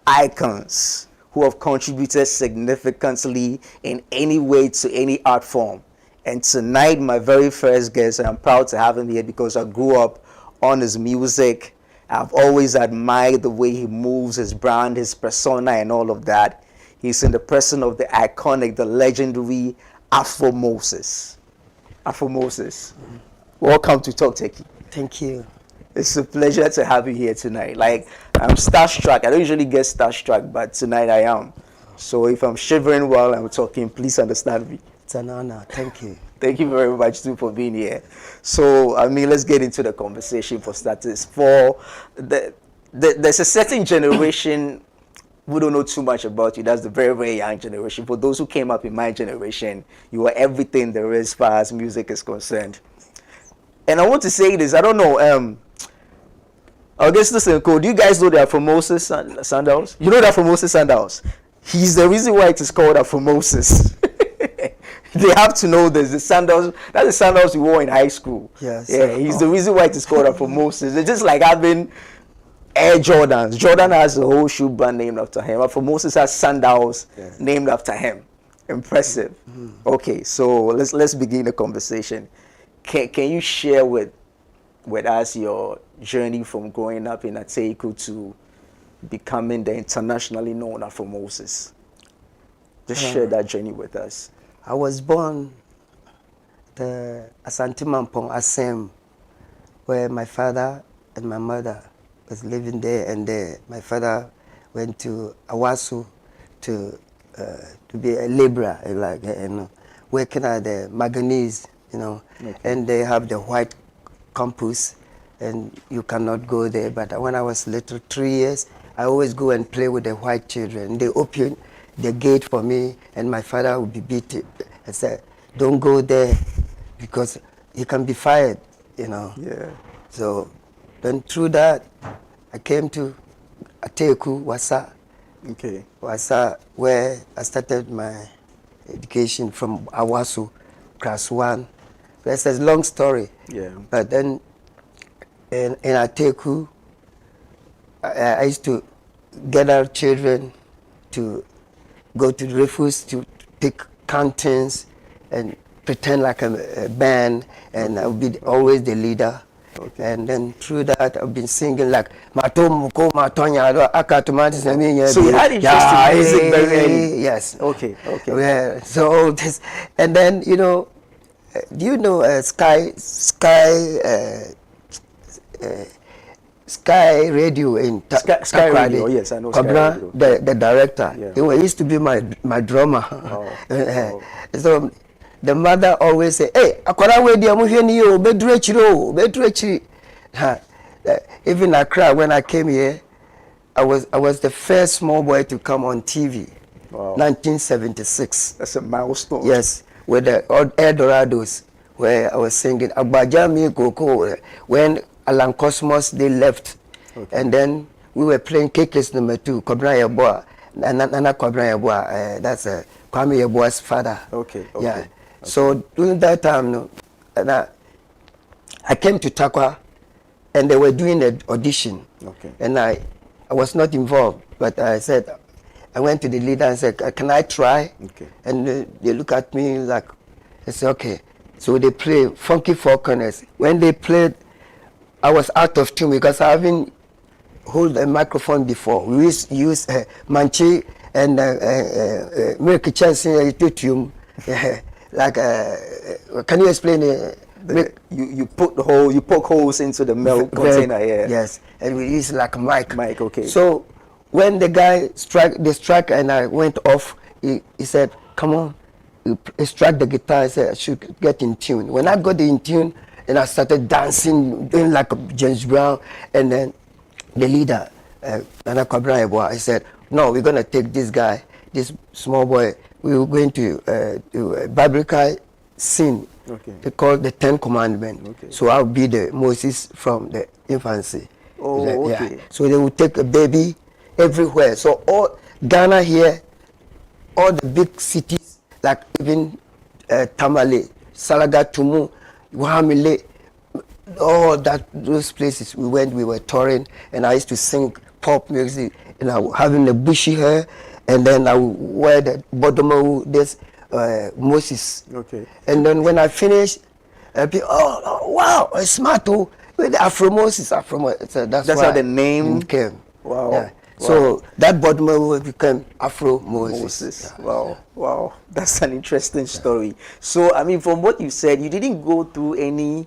icons who have contributed significantly in any way to any art form. And tonight, my very first guest, and I'm proud to have him here because I grew up on his music. I've always admired the way he moves, his brand, his persona, and all of that. He's in the person of the iconic, the legendary Afro Moses. Afro Moses, welcome to Talk Techie. Thank you. It's a pleasure to have you here tonight. Like, I'm starstruck. I don't usually get starstruck, but tonight I am. So if I'm shivering while I'm talking, please understand me. It's an honor. Thank you. Thank you very much too for being here. So, I mean, let's get into the conversation for starters. There's a certain generation who don't know too much about you. That's the very, very young generation. For those who came up in my generation, you are everything there is as far as music is concerned. And I want to say this. I don't know. I guess this is cool. Do you guys know that for Moses sandals? You know that for Moses sandals? He's the reason why it is called Afro Moses. They have to know this. The sandals, that's the sandals you wore in high school. Yes. Yeah, he's the reason why it is called Afro Moses. It's just like having Air Jordans. Jordan has a whole shoe brand named after him. Afro Moses has sandals named after him. Impressive. Okay, so let's begin the conversation. Can you share with us your journey from growing up in Ateku to becoming the internationally known Afro Moses? Just share that journey with us. I was born the Asante Mampong Asem, where my father and my mother was living there, and my father went to Awasu to be a laborer, like working at the manganese, and they have the white campus, and you cannot go there. But when I was little, 3 years, I always go and play with the white children. They open the gate for me, and my father would be beaten and said, "Don't go there because he can be fired," Yeah. So then through that, I came to Ateku, Wasa. Okay. Wasa, where I started my education from Awasu, class 1. That's a long story. Yeah. But then in Ateku, I used to gather children to go to the refuge to pick cantons and pretend like a band, and I would be always the leader. Okay. And then through that, I've been singing like Matomuko Matonya Akatumatis. So you had interest in music very early? Yes. Okay. Yeah. So this, and then do you know Sky Radio in Sky Radio? Yes, I know Sky Radio. The director. Yeah. He used to be my drummer. So the mother always say, "Hey, akwara we dia mo hwe ni o beduru achiri." Even Accra, when I came here, I was the first small boy to come on TV. Wow. 1976. That's a milestone. Yes, with the El Dorados, where I was singing Agbajami Koko when Alan Cosmos they left. Okay. And then we were playing Kekes number 2, Kobra Yeboah, Nana Kobra Yeboah, that's Kwame Yeboah's father. Okay. Yeah. Okay. So during that time, I came to Takwa, and they were doing an audition. Okay. And I was not involved, but I went to the leader and said, "Can I try?" Okay. And they look at me like, I said, "Okay." So they play Funky Four Corners. When they played, I was out of tune because I haven't hold a microphone before. We used to use Manchi and milk chasing tune. Like, can you explain it? You poke holes into the milk container. Yeah. Yes, and we use like a mic. Okay. So when the guy struck and I went off, he said, "Come on." He struck the guitar. I said I should get in tune. When I got in tune, and I started dancing, doing like James Brown, and then the leader, Nana Kobra Yeboah, I said, "No, we're gonna take this guy, this small boy. We were going to do a biblical scene. Okay. They call the 10 Commandments. Okay. So I'll be the Moses from the infancy. Oh, okay. Yeah. So they will take a baby everywhere. So all Ghana here, all the big cities, like even Tamale, Salaga, Tumu, Wahamile, all those places we went, we were touring, and I used to sing pop music, having the bushy hair and then I will wear the bodomo, this Moses. Okay. And then when I finish, people, oh wow, it's smart too. With the Afro Moses, so that's how the name came. Wow. Yeah. Wow. So that bodomo became Afro Moses. Moses. Yeah. Wow. That's an interesting story. So I mean, from what you said, you didn't go through any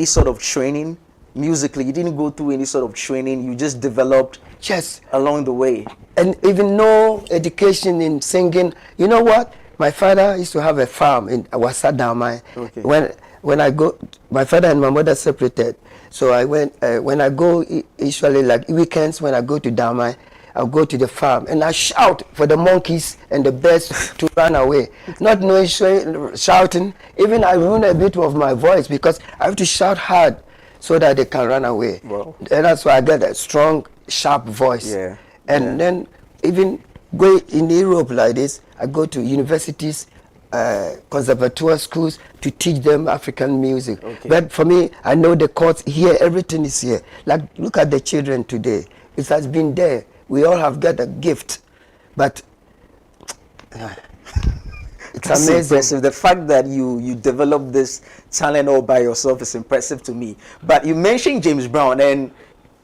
sort of training musically. You didn't go through any sort of training. You just developed along the way. And even no education in singing. You know what? My father used to have a farm in Wasadamai. Okay. When I go, my father and my mother separated. So I went, when I go, usually like weekends, when I go to Damai, I'll go to the farm and I shout for the monkeys and the birds to run away. Not knowing, shouting, even I ruin a bit of my voice because I have to shout hard so that they can run away. Wow. And that's why I get a strong, sharp voice. Yeah. And then even going in Europe like this, I go to universities, conservatoire schools to teach them African music. Okay. But for me, I know the chords here, everything is here. Like, look at the children today. It has been there. We all have got a gift. But it's That's amazing. impressive. The fact that you developed this talent all by yourself is impressive to me. But you mentioned James Brown, and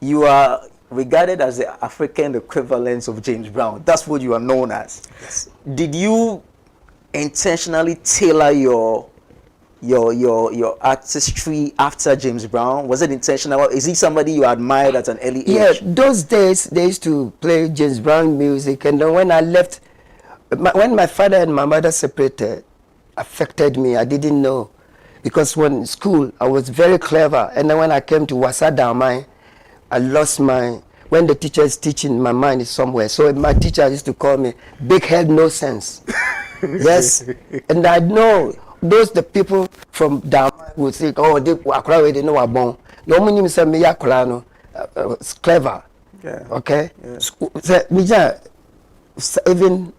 you are regarded as the African equivalent of James Brown. That's what you are known as. Yes. Did you intentionally tailor your artistry after James Brown? Was it intentional? Is he somebody you admired at an early age? Yeah, those days they used to play James Brown music, and then when I left, when my father and my mother separated, affected me. I didn't know, because when in school I was very clever, and then when I came to Wasadamai, I lost my. When the teacher is teaching, my mind is somewhere. So my teacher used to call me big head, no sense. Yes, and I know those the people from Dama would say, oh, they know what born. No money say me no, it's clever. Yeah. Okay. Yeah. So, even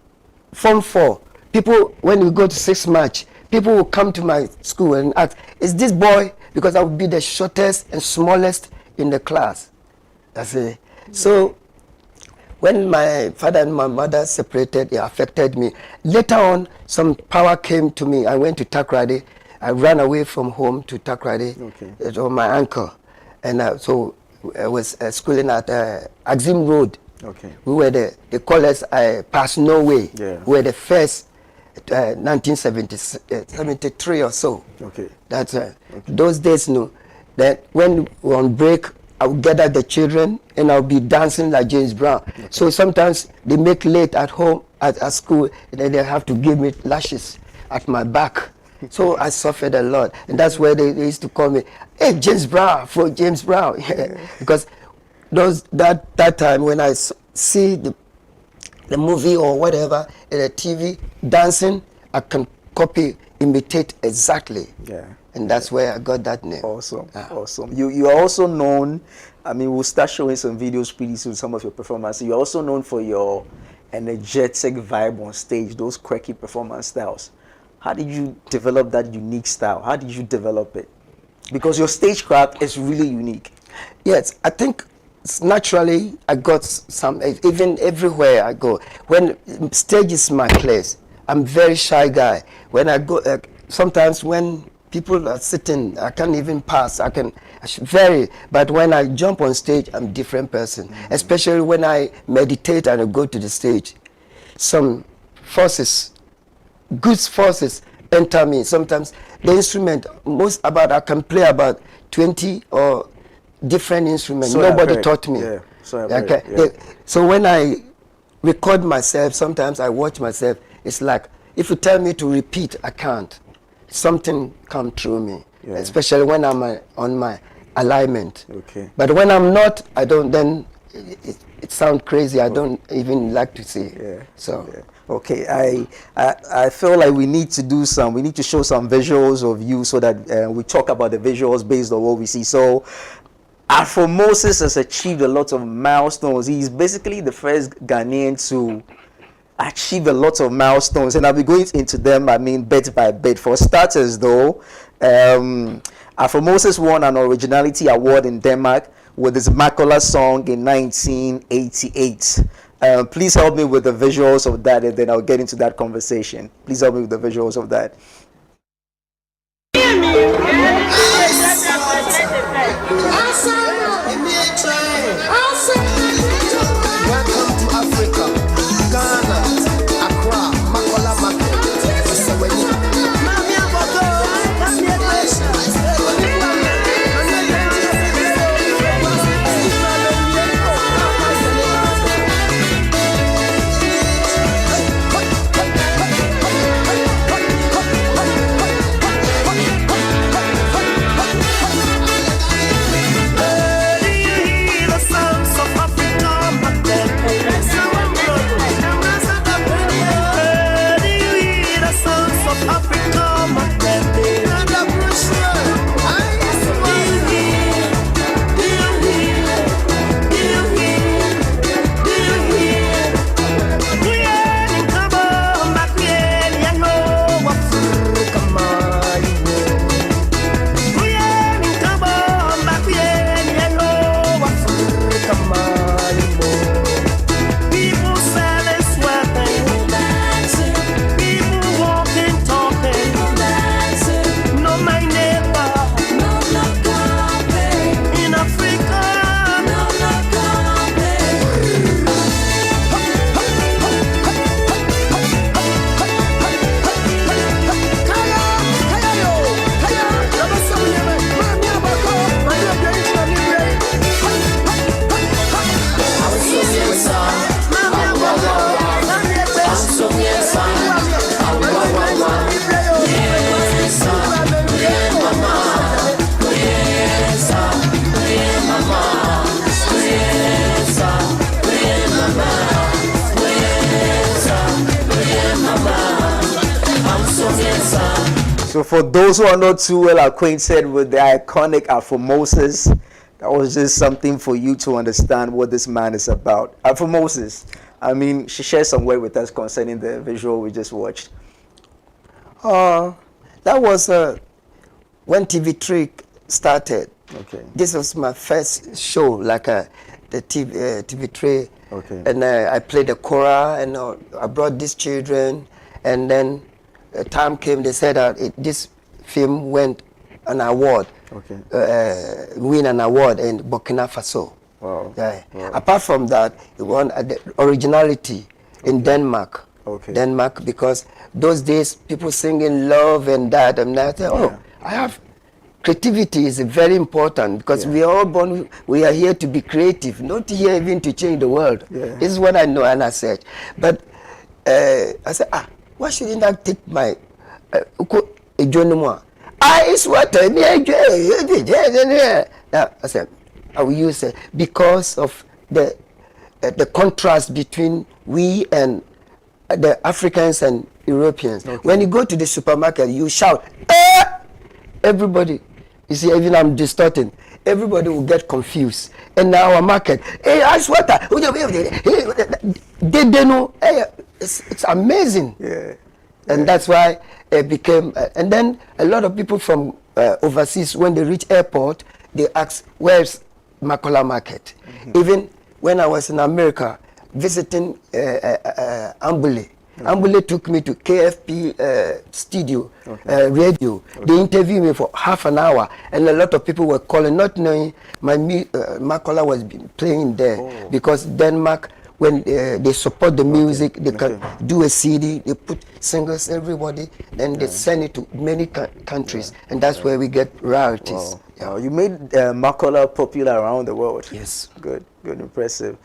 Form 4, people when we go to 6 March, people will come to my school and ask, is this boy? Because I would be the shortest and smallest in the class. That's it. So when my father and my mother separated, it affected me. Later on, some power came to me. I went to Takrady. I ran away from home to Takrady. Okay. It was my uncle. And so I was schooling at Axim Road. Okay. We were they call us Pass Norway. Yeah. We were the first 1973 or so. Okay. That's those days, that when we were on break, I would gather the children and I'll be dancing like James Brown. Okay. So sometimes they make late at home, at school, and then they have to give me lashes at my back. So I suffered a lot. And that's where they used to call me, hey, James Brown, for James Brown. Because that time when I see the movie or whatever, in the TV, dancing, I can imitate exactly. Yeah. And that's where I got that name. Awesome. Awesome. You are also known, I mean, we'll start showing some videos pretty soon, some of your performances. You're also known for your energetic vibe on stage, those quirky performance styles. How did you develop that unique style? How did you develop it? Because your stagecraft is really unique. Yes, I think naturally I got some, even everywhere I go. When stage is my place, I'm very shy guy. When I go, sometimes when people are sitting, I can't even pass. I should vary. But when I jump on stage, I'm a different person. Mm-hmm. Especially when I meditate and I go to the stage. Some forces, good forces enter me. Sometimes the instrument, I can play about 20 or different instruments. So nobody taught me. Yeah. So when I record myself, sometimes I watch myself. It's like, if you tell me to repeat, I can't. Something come through me, especially when I'm on my alignment. Okay. But when I'm not, I don't. Then it sounds crazy. I don't even like to see. Yeah. So. Yeah. Okay. I feel like we need to show some visuals of you so that we talk about the visuals based on what we see. So, Afro Moses has achieved a lot of milestones. He's basically the first Ghanaian to achieve a lot of milestones, and I'll be going into them, bit by bit. For starters, though, Afro Moses won an originality award in Denmark with his Makola song in 1988. Please help me with the visuals of that, and then I'll get into that conversation. Please help me with the visuals of that. Welcome to Africa, Ghana, Accra, Makola Market. So when you So for those who are not too well acquainted with the iconic Afro-Moses, that was just something for you to understand what this man is about. Afro-Moses, I mean, she shared some word with us concerning the visual we just watched. That was when TV3 started. Okay. This was my first show, like the TV3. Okay. And I played the choir, and I brought these children, and then time came, they said that this film went an award, win an award in Burkina Faso. Wow. Yeah. Wow. Apart from that, it won the originality in Denmark. Okay. Denmark, because those days people singing love and that, and I said, I have creativity is very important, because we are all born, we are here to be creative, not here even to change the world. Yeah. This is what I know, and I said. But I said, why shouldn't I take my it's what I said, I will use it because of the contrast between we and the Africans and Europeans. Okay. When you go to the supermarket, you shout, everybody, you see, even I'm distorting, everybody will get confused. And now our market, I swear, they know, it's amazing. Yeah. And that's why it became, and then a lot of people from overseas, when they reach airport, they ask, where's Makola Market? Even when I was in America visiting Ambule, Ambule took me to KFP studio, radio. They interviewed me for half an hour, and a lot of people were calling, not knowing my Makola was playing there, because Denmark, when they support the music, they can do a CD, they put singles, everybody, then they send it to many countries, and that's where we get royalties. Wow. Wow. You made Makola popular around the world. Yes. Good, impressive.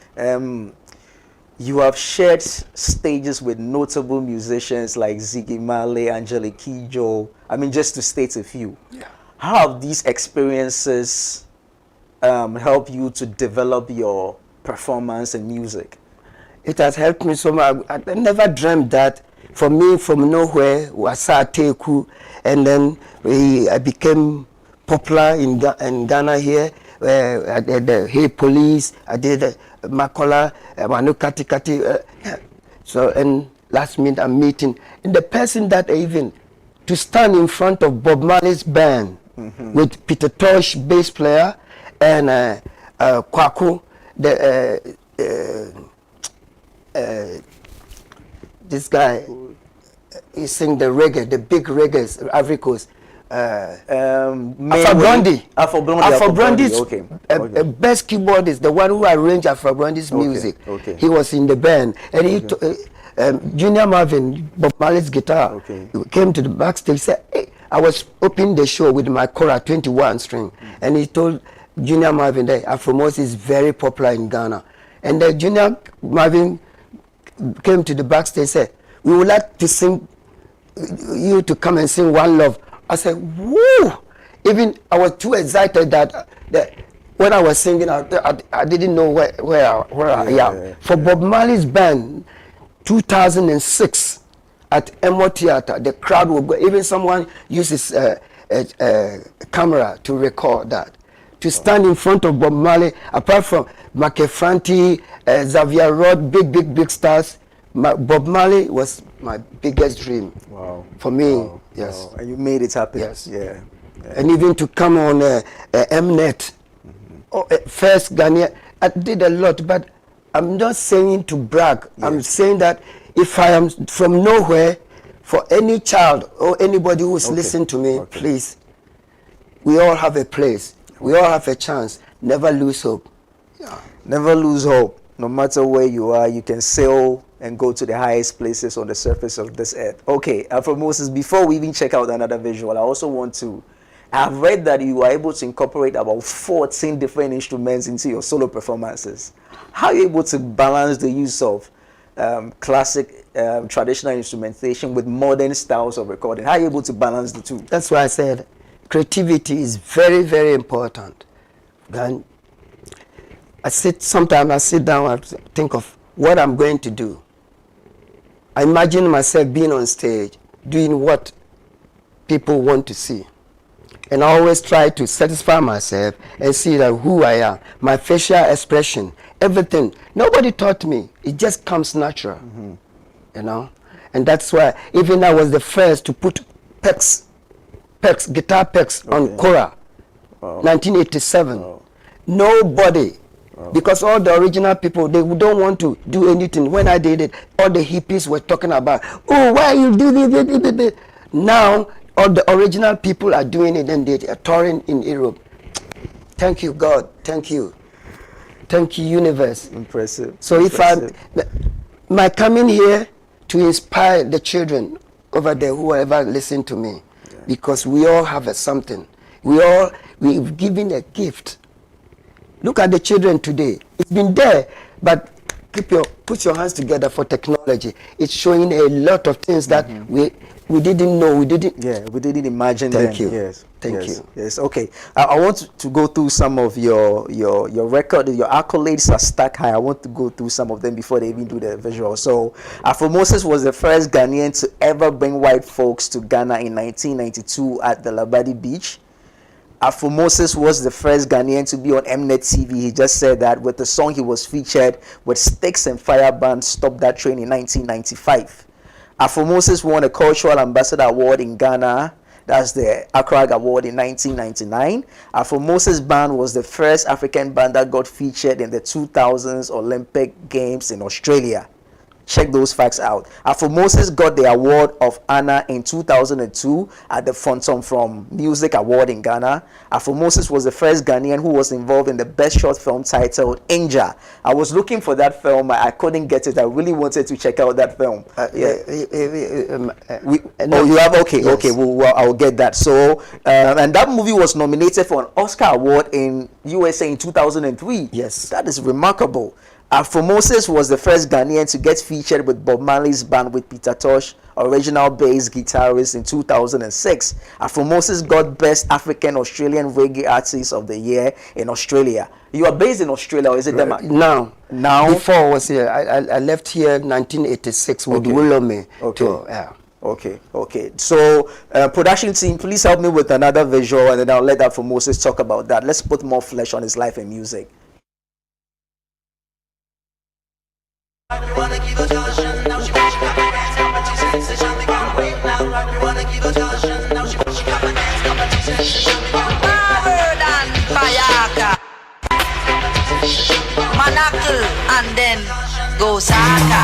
You have shared stages with notable musicians like Ziggy Marley, Angelique Kidjo. I mean, just to state a few. Yeah. How have these experiences helped you to develop your performance and music? It has helped me so much. I never dreamed that for me, from nowhere, Wasa Teku, and then I became popular in Ghana here. I did the Hey Police, I did Makola, Manu Kati Kati. So, and last minute I'm meeting. And the person that even to stand in front of Bob Marley's band with Peter Tosh, bass player, and Kwaku, this guy, he sing the reggae, the big reggae, Ivory Coast. Afro Blondie. Okay. Best keyboardist, the one who arranged Afro Blondie's music. Okay. He was in the band, and Junior Marvin, Bob Marley's guitar, he came to the backstage. Said, "Hey, I was opening the show with my Cora 21 string," and he told Junior Marvin that Afro Moses is very popular in Ghana, and the Junior Marvin came to the backstage and said, "We would like to sing you to come and sing One Love." I said, "Woo!" Even I was too excited that when I was singing, I didn't know where I am. For Bob Marley's band, 2006 at Emo Theatre, the crowd would go. Even someone uses a camera to record that. To stand in front of Bob Marley, apart from Makefranti, Xavier Rod, big stars, Bob Marley was my biggest dream. Wow. For me, wow. yes. Wow. And you made it happen. Yes. Yeah. And even to come on Mnet, first Ghanaian, I did a lot, but I'm not saying to brag. Yes. I'm saying that if I am from nowhere, for any child or anybody who's listening to me, please, we all have a place. We all have a chance. Never lose hope. Yeah. Never lose hope. No matter where you are, you can sail and go to the highest places on the surface of this earth. Okay, Afro Moses, before we even check out another visual, I also want to, I've read that you are able to incorporate about 14 different instruments into your solo performances. How are you able to balance the use of classic, traditional instrumentation with modern styles of recording? How are you able to balance the two? That's why I said creativity is very, very important. Then sometimes I sit down and think of what I'm going to do. I imagine myself being on stage, doing what people want to see. And I always try to satisfy myself and see that who I am, my facial expression, everything. Nobody taught me. It just comes natural, you know. And that's why even I was the first to put guitar picks on Cora, 1987. Wow. Nobody. Because all the original people, they don't want to do anything. When I did it, all the hippies were talking about, oh, why you do this? Now, all the original people are doing it and they are touring in Europe. Thank you, God. Thank you. Thank you, universe. Impressive. So my coming here to inspire the children over there, whoever listen to me, because we all have something. We've given a gift. Look at the children today. It's been there, but put your hands together for technology. It's showing a lot of things that we didn't know. We didn't imagine. Thank you. Yes. Thank you. Yes. Okay. I want to go through some of your record. Your accolades are stacked high. I want to go through some of them before they even do the visual. So, Afro Moses was the first Ghanaian to ever bring white folks to Ghana in 1992 at the Labadi Beach. Afro Moses was the first Ghanaian to be on Mnet TV. He just said that with the song he was featured with Sticks and Fire Band Stop That Train in 1995. Afro Moses won a Cultural Ambassador Award in Ghana. That's the Accra Award in 1999. Afro Moses Band was the first African band that got featured in the 2000s Olympic Games in Australia. Check those facts out. Afro Moses got the award of honor in 2002 at the Phantom from Music Award in Ghana. Afro Moses was the first Ghanaian who was involved in the best short film titled Inja. I was looking for that film. I couldn't get it. I really wanted to check out that film. You have? Okay, yes. Okay. Well, I'll get that. So, and that movie was nominated for an Oscar award in USA in 2003. Yes. That is remarkable. Afro Moses was the first Ghanaian to get featured with Bob Marley's band with Peter Tosh, original bass guitarist, in 2006. Afro Moses got Best African Australian Reggae Artist of the Year in Australia. You are based in Australia, or is it Denmark? Now. Before I was here, I left here in 1986 with Willowme. Okay. So, production team, please help me with another visual, and then I'll let Afro Moses talk about that. Let's put more flesh on his life and music. Manakal and then go saka.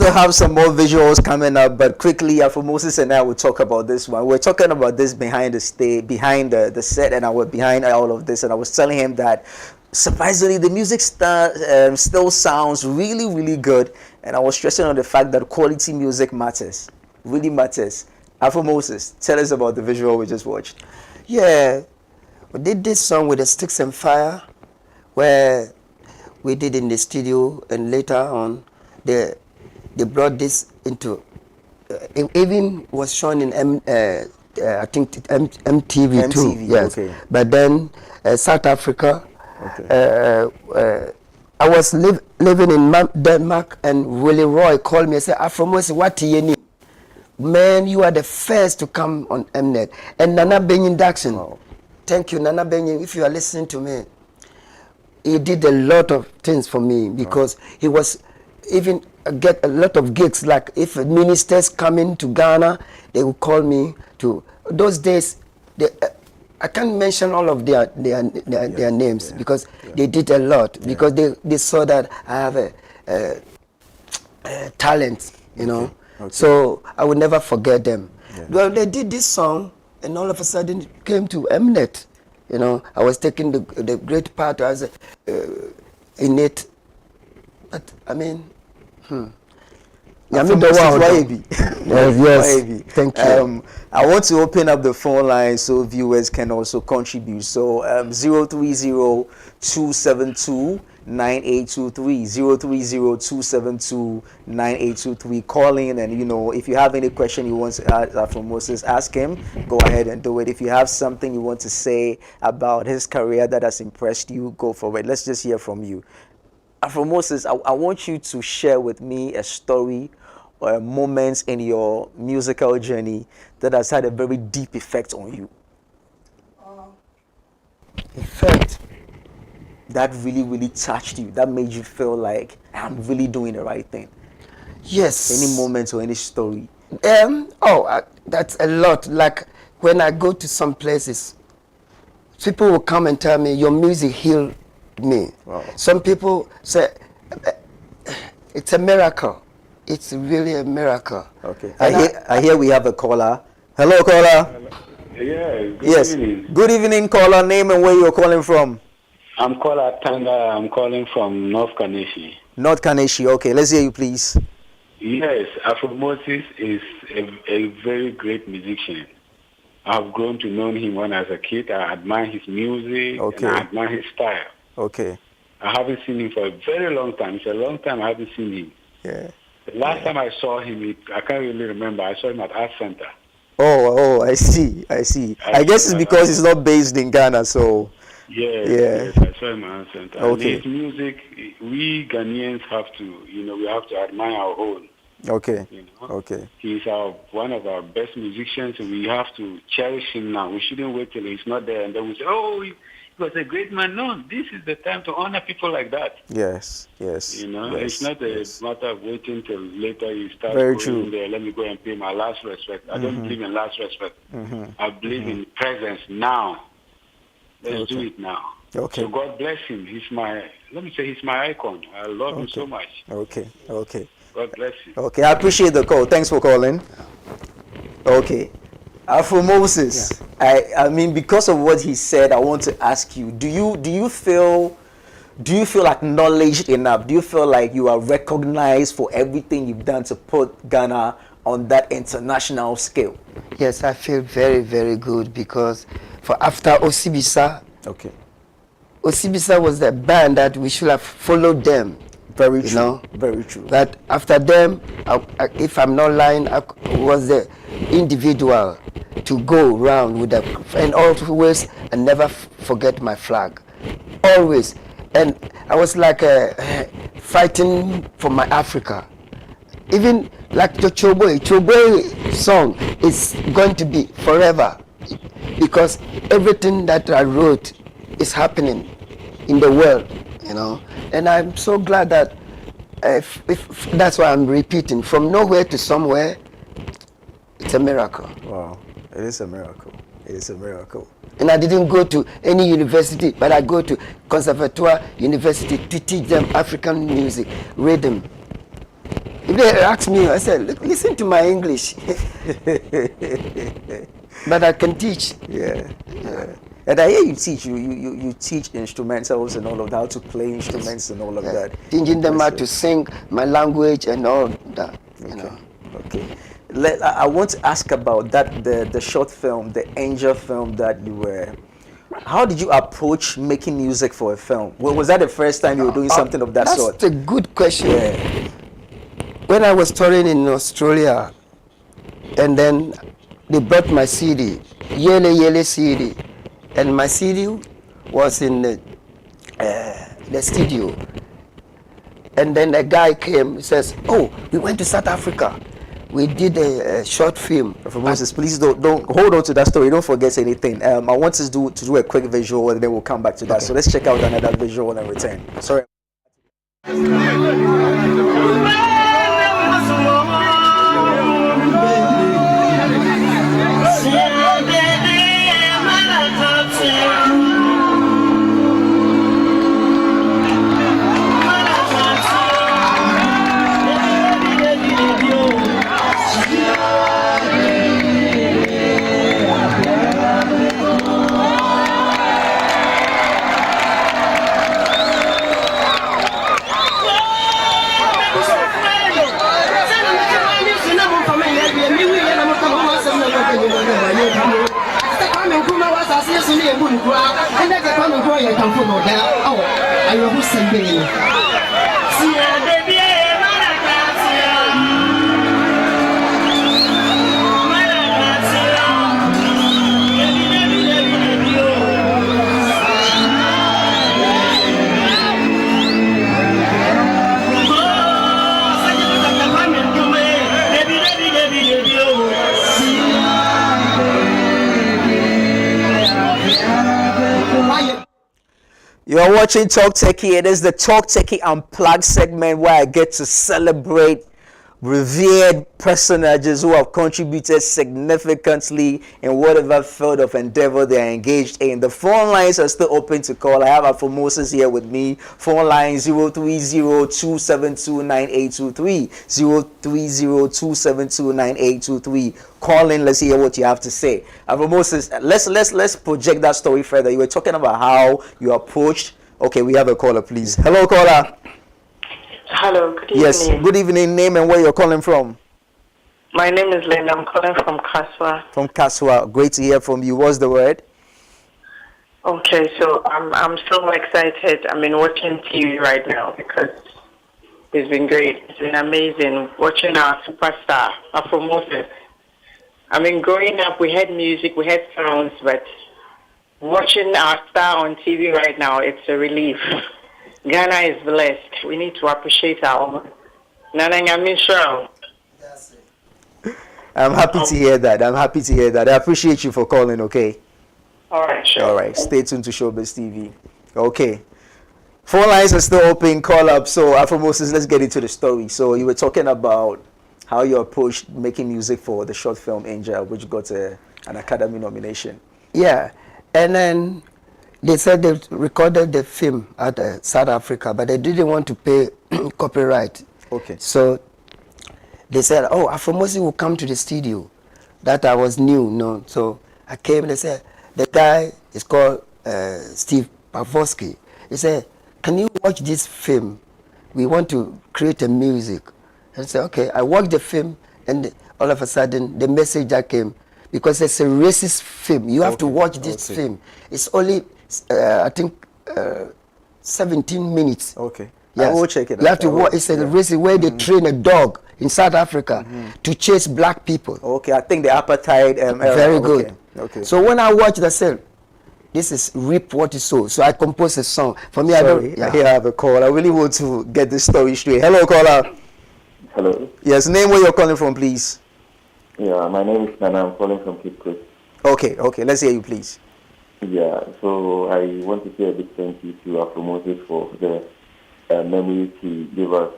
Have some more visuals coming up, but quickly, Afro Moses and I will talk about this one. We're talking about this behind the stage, behind the set, and I was behind all of this, and I was telling him that surprisingly the music still sounds really good, and I was stressing on the fact that quality music matters, really matters. Afro Moses, tell us about the visual we just watched. Yeah, we did this song with the Sticks and Fire, where we did in the studio, and later on they brought this into it even was shown in I think MTV too. Yes, okay. But then South Africa. Okay. I was living in Denmark, and Willie Roy called me and said, "Afro Moses, what do you need? Man, you are the first to come on Mnet." And Nana Benyin Daxon. Wow. Thank you, Nana Benyin. If you are listening to me, he did a lot of things for me because he was even get a lot of gigs. Like if ministers coming to Ghana, they would call me to. Those days, I can't mention all of their names because they did a lot because they saw that I have a talent, you know. Okay. So I will never forget them. Yeah. Well, they did this song, and all of a sudden it came to Mnet. You know, I was taking the great part as in it, but I mean. Yes, thank you. I want to open up the phone line so viewers can also contribute. So 030-272-9823, 030-272-9823. Call in, and you know, if you have any question you want to ask from Moses, ask him. Go ahead and do it. If you have something you want to say about his career that has impressed you, go for it. Let's just hear from you. Afro Moses, I want you to share with me a story or moments in your musical journey that has had a very deep effect on you. Effect? That really touched you, that made you feel like I'm really doing the right thing. Yes. Any moment or any story? That's a lot. Like when I go to some places, people will come and tell me, your music healed me. Wow. Some people say it's a miracle. It's really a miracle. Okay. I hear we have a caller. Hello, caller. Yeah. Good evening. Good evening, caller. Name and where you're calling from. I'm caller Tanga. I'm calling from North Kaneshi. North Kaneshi. Okay. Let's hear you, please. Yes, Afro Moses is a very great musician. I've grown to know him when I was a kid. I admire his music and I admire his style. Okay. I haven't seen him for a very long time. It's a long time I haven't seen him. Yeah. The last time I saw him, I can't really remember. I saw him at Art Center. Oh, I see. I guess it's because he's not based in Ghana, so. Yes, I saw him at Art Center. Okay. And his music, we Ghanaians have to, we have to admire our own. Okay. Okay. He's one of our best musicians, and we have to cherish him now. We shouldn't wait till he's not there, and then we say, "Oh, he was a great man." No, this is the time to honor people like that. Yes. It's not a matter of waiting till later you start Very going true. there. Let me go and pay my last respect. I don't believe in last respect. I believe in presence now. Let's do it now. Okay. So God bless him. He's my icon. I love him so much. Okay. God bless you. Okay, I appreciate the call. Thanks for calling. Okay. Afro Moses, I mean, because of what he said, I want to ask you, do you feel acknowledged enough? Do you feel like you are recognized for everything you've done to put Ghana on that international scale? Yes, I feel very, very good because after Osibisa, Osibisa was the band that we should have followed them. Very true. Very true. But after them, if I'm not lying, I was the individual to go around with them and always and never forget my flag. Always. And I was like fighting for my Africa. Even like the Choboy song is going to be forever because everything that I wrote is happening in the world, And I'm so glad that if that's why I'm repeating, from nowhere to somewhere, it's a miracle. Wow, it is a miracle. It is a miracle. And I didn't go to any university, but I go to Conservatoire University to teach them African music, rhythm. If they ask me, I said, listen to my English. But I can teach. Yeah. And I hear you teach. You teach instrumentals and all of that, how to play instruments and all of that. Teaching them how to sing my language and all that. Okay. I want to ask about that the short film, the Angel film that you were. How did you approach making music for a film? Was that the first time you were doing something of that sort? That's a good question. Yeah. When I was touring in Australia, and then they brought my CD, Yele CD. And my CD was in the studio. And then a guy came and says, "Oh, we went to South Africa. We did a short film." For Moses, please don't hold on to that story. Don't forget anything. I want us to do a quick visual and then we'll come back to that. Okay. So let's check out another visual and return. Sorry. You are watching Talk Techie. It is the Talk Techie Unplugged segment where I get to celebrate revered personages who have contributed significantly in whatever field of endeavor they are engaged in. The phone lines are still open to call. I have Afro Moses here with me. Phone line 030-272-9823. 030-272-9823. Call in. Let's hear what you have to say. Afro Moses, let's project that story further. You were talking about how you approached. Okay, we have a caller, please. Hello, caller. Hello, good evening. Yes, good evening. Name and where you're calling from. My name is Linda. I'm calling from Kaswa. From Kaswa. Great to hear from you. What's the word? Okay, so I'm so excited. I'm watching TV right now because it's been great. It's been amazing watching our superstar, Afro Moses. Growing up, we had music, we had sounds, but watching our star on TV right now, it's a relief. Ghana is blessed. We need to appreciate our Nana Nyamisha. I'm happy to hear that. I appreciate you for calling, okay? All right, sure. All right, stay tuned to Shobiz TV. Okay. Phone lines are still open. Call up. So, Afro Moses, let's get into the story. So, you were talking about how you approached making music for the short film Angel, which got an Academy nomination. Yeah, and then they said they recorded the film at South Africa, but they didn't want to pay copyright. Okay. So they said, oh, Afro Moses will come to the studio. That I was new, no. So I came and they said, the guy is called Steve Pavosky. He said, can you watch this film? We want to create a music. I said, okay. I watched the film, and all of a sudden, the message that came, because it's a racist film. You have to watch this film. It's only, I think, 17 minutes. Okay. Yes. I will check it out. You have to watch. It's a racist where they train a dog in South Africa to chase black people. Okay, I think the apartheid era. Very good. Okay. So when I watched, I said, this is reap what you sow. So I composed a song. For me, Sorry, here I have a call. I really want to get this story straight. Hello, caller. Hello. Yes, name where you're calling from, please. Yeah, my name is Nana. I'm calling from Cape Coast. Okay, let's hear you, please. Yeah, so I want to say a big thank you to Afro Moses for the memories he gave us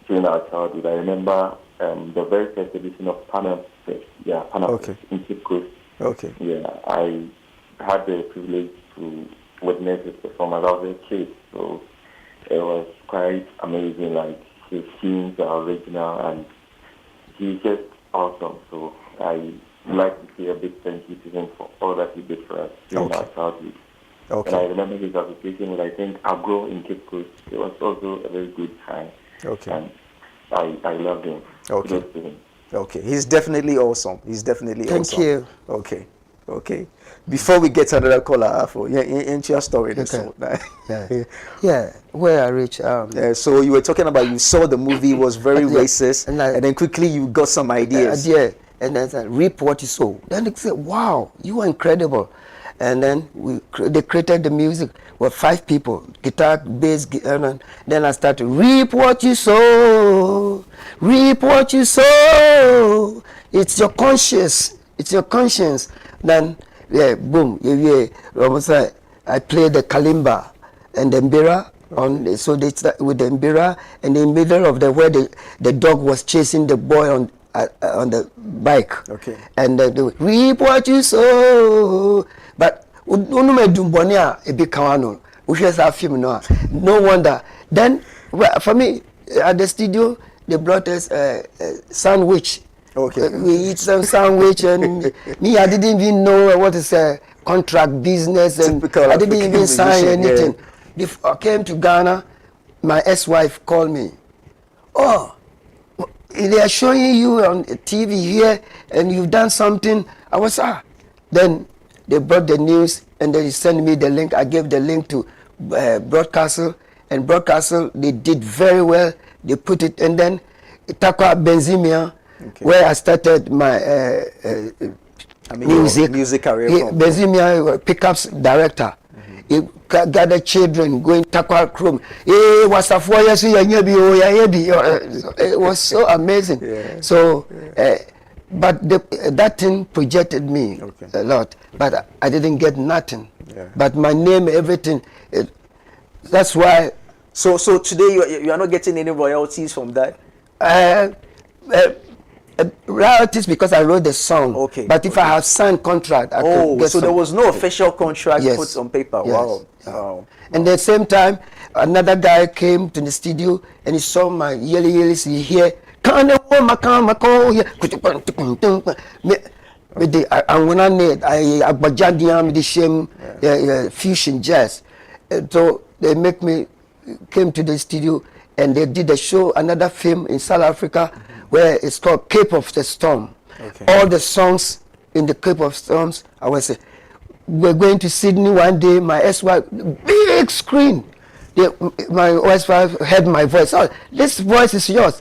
during our childhood. I remember the very first edition of Panam Fest. Yeah, Panam Fest in Cape Coast. Okay. Yeah, I had the privilege to witness his performance. I was a kid, so it was quite amazing. Like, his tunes are original and he's just awesome. So I like to say a big thank you to him for all that he did for us during our childhood. Okay. And I remember his association with, I think, Agro in Cape Coast. It was also a very good time. Okay. And I loved him. Okay. To him. Okay. He's definitely awesome. Thank awesome. you. Okay. Before we get to another caller, Afro, into your story. Yeah. Where I reach. So you were talking about, you saw the movie was very racist, and then quickly you got some ideas. And then I said, reap what you sow. Then they said, wow, you are incredible. And then they created the music with 5 people, guitar, bass, and then I started, reap what you sow, reap what you sow. It's your conscience. Then, boom, I played the kalimba and the mbira. So they start with the mbira, and in the middle of where the dog was chasing the boy on the bike. Okay. And they reap what you sow. But no wonder. Then for me at the studio they brought us a sandwich. Okay. We eat some sandwich, and me, I didn't even know what is a contract business, and I didn't even sign anything. Before I came to Ghana, my ex-wife called me. Oh, they are showing you on TV here, and you've done something. I was Then they brought the news, and they sent me the link. I gave the link to Broadcastle, and Broadcastle, they did very well. They put it, and then Takwa Benzimia, where I started my music career. Benzimia, pickups director. He gathered children going Takwa Chrome. It was so amazing. Yeah. So, but that thing projected me a lot. But I didn't get nothing. Yeah. But my name, everything. That's why. So today you are not getting any royalties from that? Royalties because I wrote the song. Okay. But if I have signed contract, I could get so there was no official contract Yes. put on paper. Yes. Wow. Yeah. Wow. And at the same time, another guy came to the studio and he saw my yelly here. And when I need, I with the same fusion jazz. So they came to the studio and they did a show, another film in South Africa, where it's called Cape of the Storm. Okay. All the songs in the Cape of Storms, I was we're going to Sydney one day, my ex-wife, big screen. My ex-wife heard my voice. Oh, this voice is yours.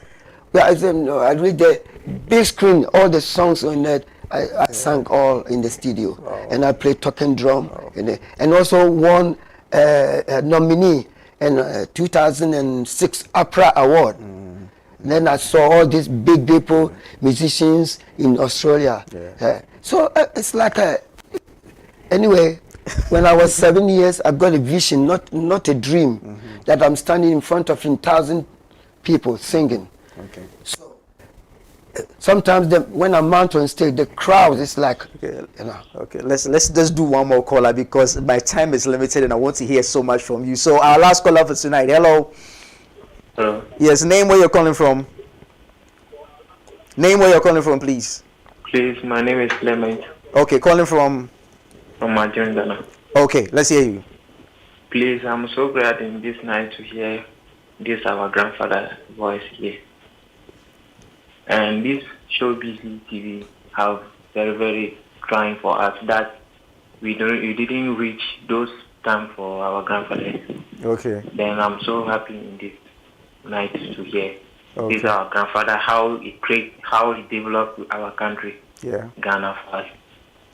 Well, I said, no, I read the big screen, all the songs on that. I sang all in the studio. Wow. And I played talking drum. Wow. And also won a nominee in 2006 Opera Award. Then I saw all these big people, musicians in Australia. So it's like anyway, when I was 7 years, I got a vision, not a dream, that I'm standing in front of 1,000 people singing. Okay. So sometimes when I'm out on stage, the crowd is like, you know. Okay, let's just do one more caller because my time is limited and I want to hear so much from you. So our last caller for tonight. Hello. Hello. Yes, name where you're calling from. Name where you're calling from, please. Please, my name is Clement. Okay, calling from Madrid, Ghana. Okay, let's hear you. Please, I'm so glad in this night to hear this our grandfather voice here. And this Shobiz TV have very, very trying for us that we didn't reach those time for our grandfather. Okay. Then I'm so happy in this night to hear Okay. this our grandfather, how he developed our country, Ghana first.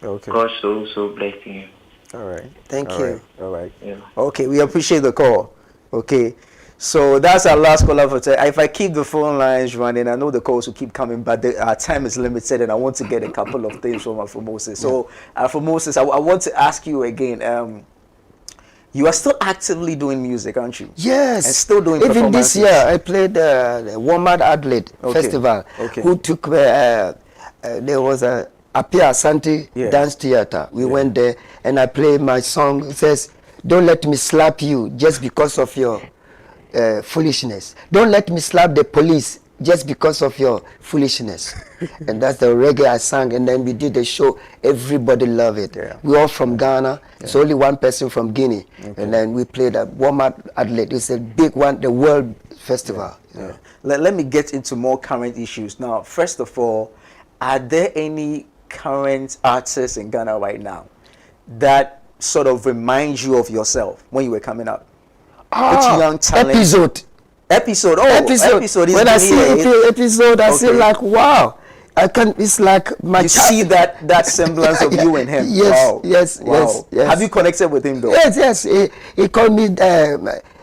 Okay. God so blessing him. All right. Thank All you. right. All right. Yeah. Okay, we appreciate the call. Okay. So that's our last caller for today. If I keep the phone lines running, I know the calls will keep coming, but our time is limited and I want to get a couple of things from Moses. So for Moses, I want to ask you again, you are still actively doing music, aren't you? Yes. And still doing Even performances. this year, I played the Walmart Adelaide Festival. Okay. Who took there was a Apia Asante Dance Theater. We went there and I played my song. It says, "Don't let me slap you just because of your foolishness. Don't let me slap the police just because of your foolishness." And that's the reggae I sang. And then we did the show. Everybody loved it. We're all from Ghana. It's only one person from Guinea. And then we played at Walmart Adelaide. It's a big one, the World Festival. Let me get into more current issues. Now, first of all, are there any current artists in Ghana right now that sort of remind you of yourself when you were coming up? Which young talent? Episode. Oh, episode. When I see episode, I say like, wow. I can. It's like my. You see that semblance of you and him. Yes, wow. yes, wow. yes. Have you connected with him though? Yes. He called me.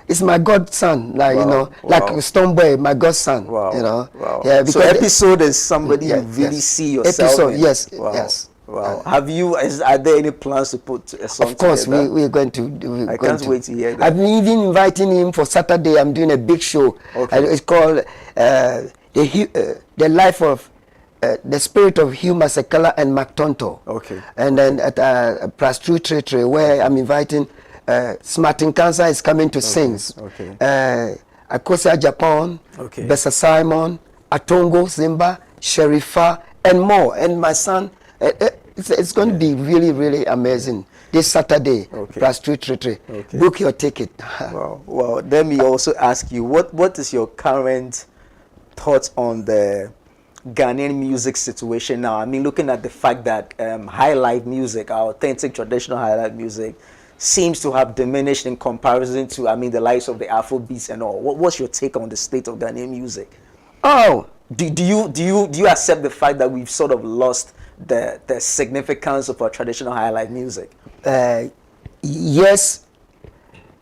It's my godson, like you know, like Stoneboy, my godson. Wow. You know. Wow. Yeah. So episode is somebody you really see yourself. Episode. in. Yes. Wow. Yes. Wow. Are there any plans to put a song Of course, together? we're going to. I can't wait to hear that. I've been even inviting him for Saturday. I'm doing a big show. Okay. It's called the life of the spirit of Hugh Masekela and Mactonto. Okay. And then at Plastru Tretre, where I'm inviting Smartin Cancer is coming to sing. Okay. Akosia Japan, Okay. Bessa Simon, Atongo Zimba, Sherifa, and more. And my son. It's going to be really, really amazing this Saturday. Plastru Tretre. Okay. Book your ticket. Wow. Well, let me also ask you, what is your current thoughts on the Ghanaian music situation now? I mean, looking at the fact that high life music, our authentic traditional high life music, seems to have diminished in comparison to, I mean, the likes of the Afro beats and all. What's your take on the state of Ghanaian music? Oh, do you accept the fact that we've sort of lost the significance of our traditional high life music? Yes,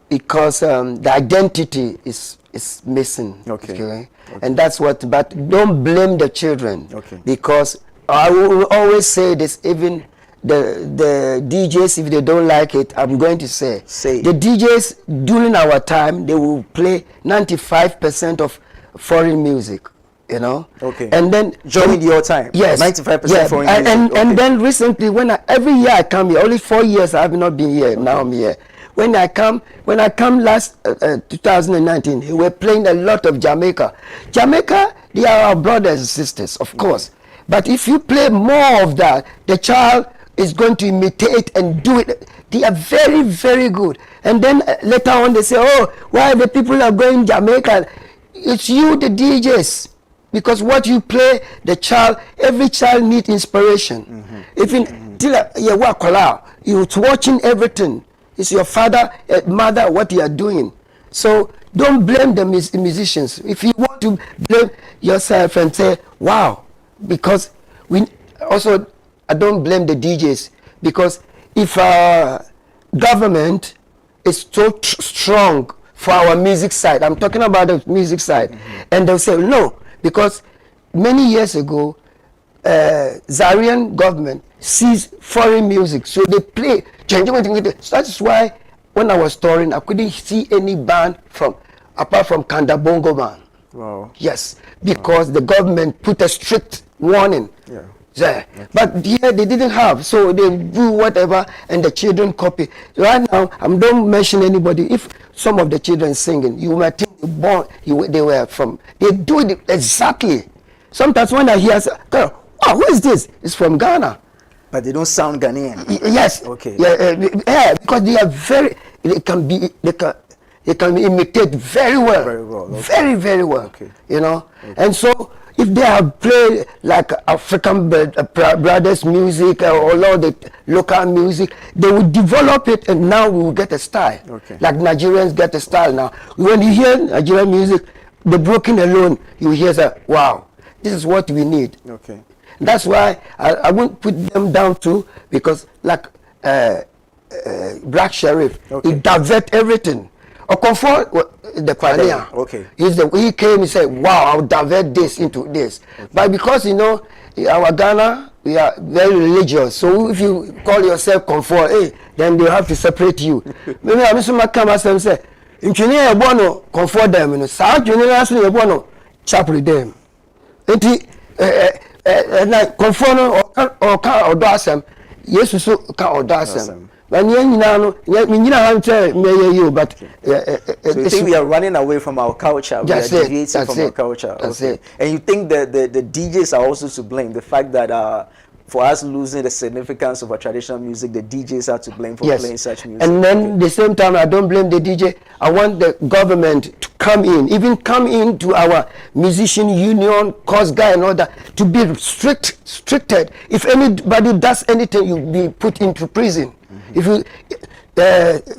because the identity is missing. Okay. And that's what. But don't blame the children. Okay. Because I will always say this. Even the DJs, if they don't like it, I'm going to say the DJs during our time, they will play 95% of foreign music. You know. Okay. And then during your time, yes, 95% foreign music. And then recently, every year I come here, only 4 years I have not been here. Now I'm here. When I come last 2019, we were playing a lot of Jamaica. Jamaica, they are our brothers and sisters, of course. But if you play more of that, the child is going to imitate and do it. They are very, very good. And then later on, they say, "Oh, why the people are going Jamaica?" It's you, the DJs. because what you play, every child needs inspiration. Even you're watching everything. It's your father, mother, what you are doing. So don't blame the musicians. If you want to blame yourself and say, wow, because I don't blame the DJs, because if government is so strong for our music side, I'm talking about the music side, and they'll say no, because many years ago, Zairian government seized foreign music, so they play. So that's why when I was touring, I couldn't see any band apart from Kanda Bongo Man. Wow. Yes, because the government put a strict warning. Yeah. There. But here they didn't have, so they do whatever, and the children copy. Right now, don't mention anybody. If some of the children singing, you might think they were from. They do it exactly. Sometimes when I hear, wow, who is this? It's from Ghana. But they don't sound Ghanaian. Yes. Okay. Yeah, because they are they can imitate very well. Very well. Okay. Very, very well. Okay. Okay. And so if they have played like African brothers music or all the local music, they will develop it, and now we will get a style. Okay. Like Nigerians get a style now. When you hear Nigerian music, the broken alone, you hear that, wow, this is what we need. Okay. That's why I won't put them down too, because like Black Sheriff, he divert everything. Or comfort the Qualia. Okay. He came, he said, wow, I'll divert this into this. Okay. But because, our Ghana, we are very religious. So if you call yourself comfort, then they have to separate you. Maybe I'm some come and say, engineer bono comfort them, South Junior bono chapel them. And comfort or car or dasam, yes, so car or dasam. But so you think we are running away from our culture? We are deviating from our culture. That's it. And you think that the DJs are also to blame? The fact that for us losing the significance of our traditional music, the DJs are to blame for playing such music. And then the same time, I don't blame the DJ. I want the government to come in to our musician union, cause guy and all that, to be stricted. If anybody does anything, you'll be put into prison. If you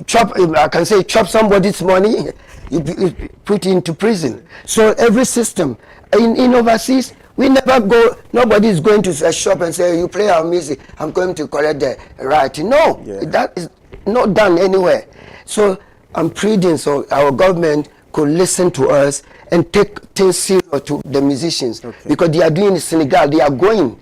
chop somebody's money, you put into prison. So every system in overseas, we never go. Nobody is going to a shop and say, "You play our music, I'm going to collect the right." No, that is not done anywhere. So I'm pleading so our government could listen to us and take things serious to the musicians, because they are doing in Senegal. They are going.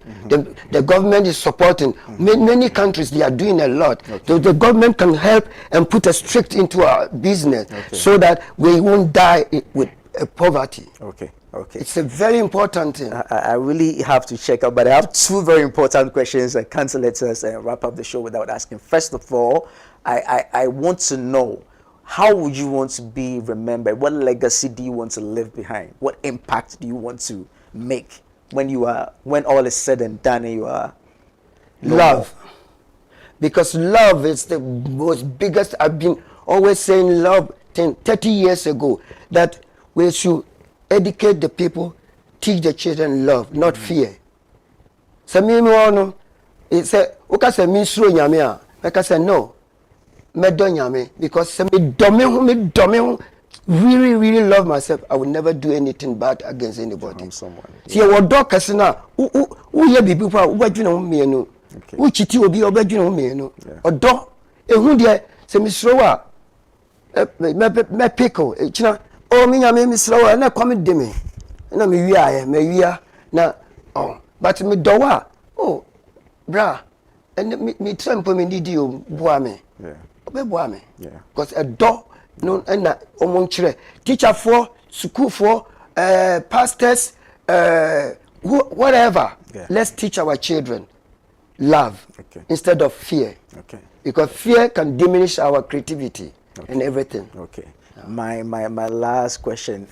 The government is supporting. Many countries, they are doing a lot. So the government can help and put a strict into our business so that we won't die with poverty. Okay. It's a very important thing. I really have to check out, but I have two very important questions. I can't let us wrap up the show without asking. First of all, I want to know, how would you want to be remembered? What legacy do you want to leave behind? What impact do you want to make when all is said and done and you are love? Because love is the most biggest. I've been always saying love 30 years ago, that we should educate the people, teach the children love, not fear. It said, "Oka se mi sro nyame a," I said no. Because me really, really love myself. I will never do anything bad against anybody. See, our dog casina, who ye be people who are doing me no, who chiti will be over doing me no, or dog, a who dear, say Miss Rowa, me pickle, oh, me, I mean, Miss Rowa, and I come with me. And I'm a now, but me dowa, oh, bra, and me trample me need you, boame. Because a dog, no, and teacher for, school for, pastors, whatever. Let's teach our children love instead of fear. Because fear can diminish our creativity and everything. My last question,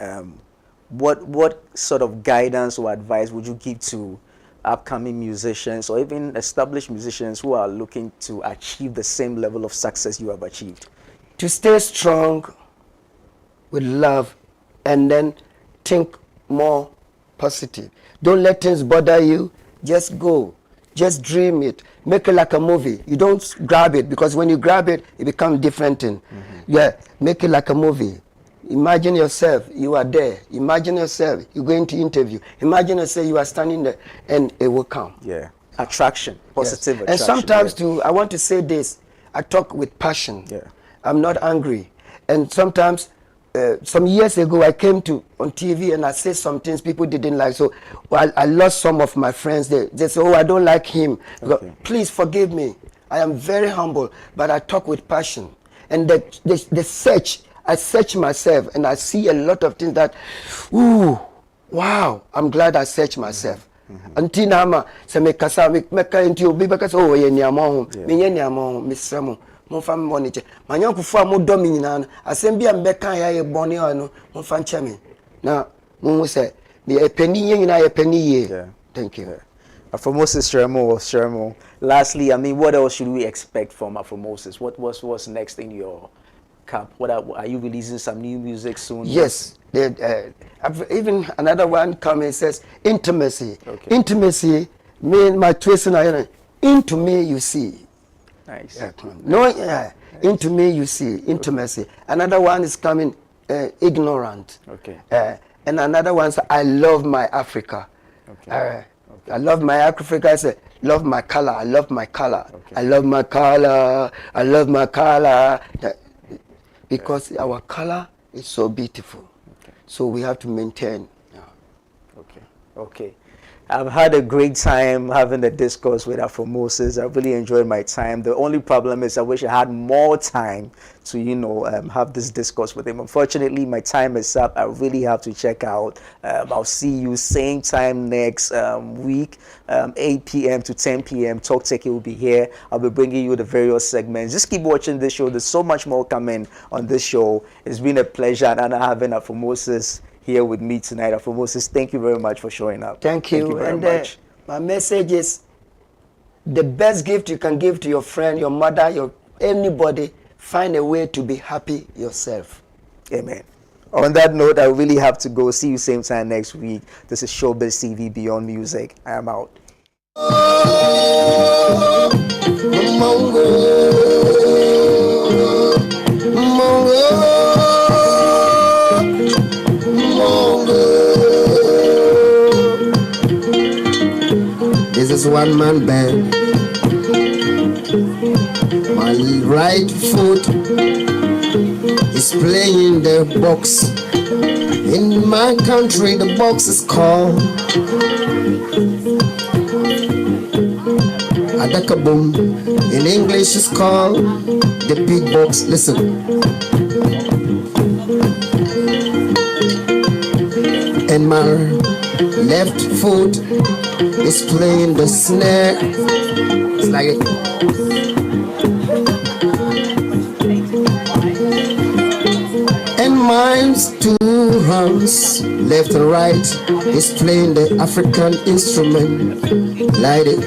what sort of guidance or advice would you give to upcoming musicians or even established musicians who are looking to achieve the same level of success you have achieved? To stay strong with love, and then think more positive. Don't let things bother you. Just go. Just dream it. Make it like a movie. You don't grab it, because when you grab it, it becomes different thing. Yeah, make it like a movie. Imagine yourself, you are there. Imagine yourself, you're going to interview. Imagine yourself, you are standing there, and it will come. Yeah. Attraction, positive attraction. And sometimes too, I want to say this, I talk with passion. Yeah. I'm not angry. And sometimes, some years ago, I came on TV and I said some things people didn't like. So I lost some of my friends. They say, oh, I don't like him. Okay. Please forgive me. I am very humble, but I talk with passion. And the search, I search myself and I see a lot of things that, ooh, wow, I'm glad I search myself. Until now, se me kasa me into you, be because oh ye niamo, me ye niamo, Miss Samo. Mo fam monitor manyan kufu mo do mi nyina no asem bia mbeka ya ye bone no mo fa nche me na mo say the epani ye nyina ye pani ye. Thank you. Afromosis Shermo. Lastly, I mean, what else should we expect from Afromosis? What's next in your cap? What are you releasing some new music soon? Yes, even another one coming says intimacy. Okay. Intimacy mean my twist and into me you see. Nice. Into me you see intimacy. Another one is coming ignorant. Okay. And another one says I love my Africa. Okay. I love my Africa. I say love my color. I love my color. Okay. I love my color. I love my color. Because our color is so beautiful. Okay. So we have to maintain. Okay. I've had a great time having the discourse with Afromosis. I really enjoyed my time. The only problem is I wish I had more time to, have this discourse with him. Unfortunately, my time is up. I really have to check out. I'll see you same time next week, 8 p.m. to 10 p.m. Talk Techie will be here. I'll be bringing you the various segments. Just keep watching this show. There's so much more coming on this show. It's been a pleasure and honor having Afromosis here with me tonight. Afromosis, thank you very much for showing up. Thank you very much. My message is the best gift you can give to your friend, your mother, anybody, find a way to be happy yourself. Amen. On that note, I really have to go. See you same time next week. This is Shobiz TV Beyond Music. I am out. This is one-man band. My right foot is playing the box. In my country, the box is called Adakabum. In English, it's called the big box. Listen. And my left foot is playing the snare. It's like it. And mine's two hands, left and right, is playing the African instrument. Light it.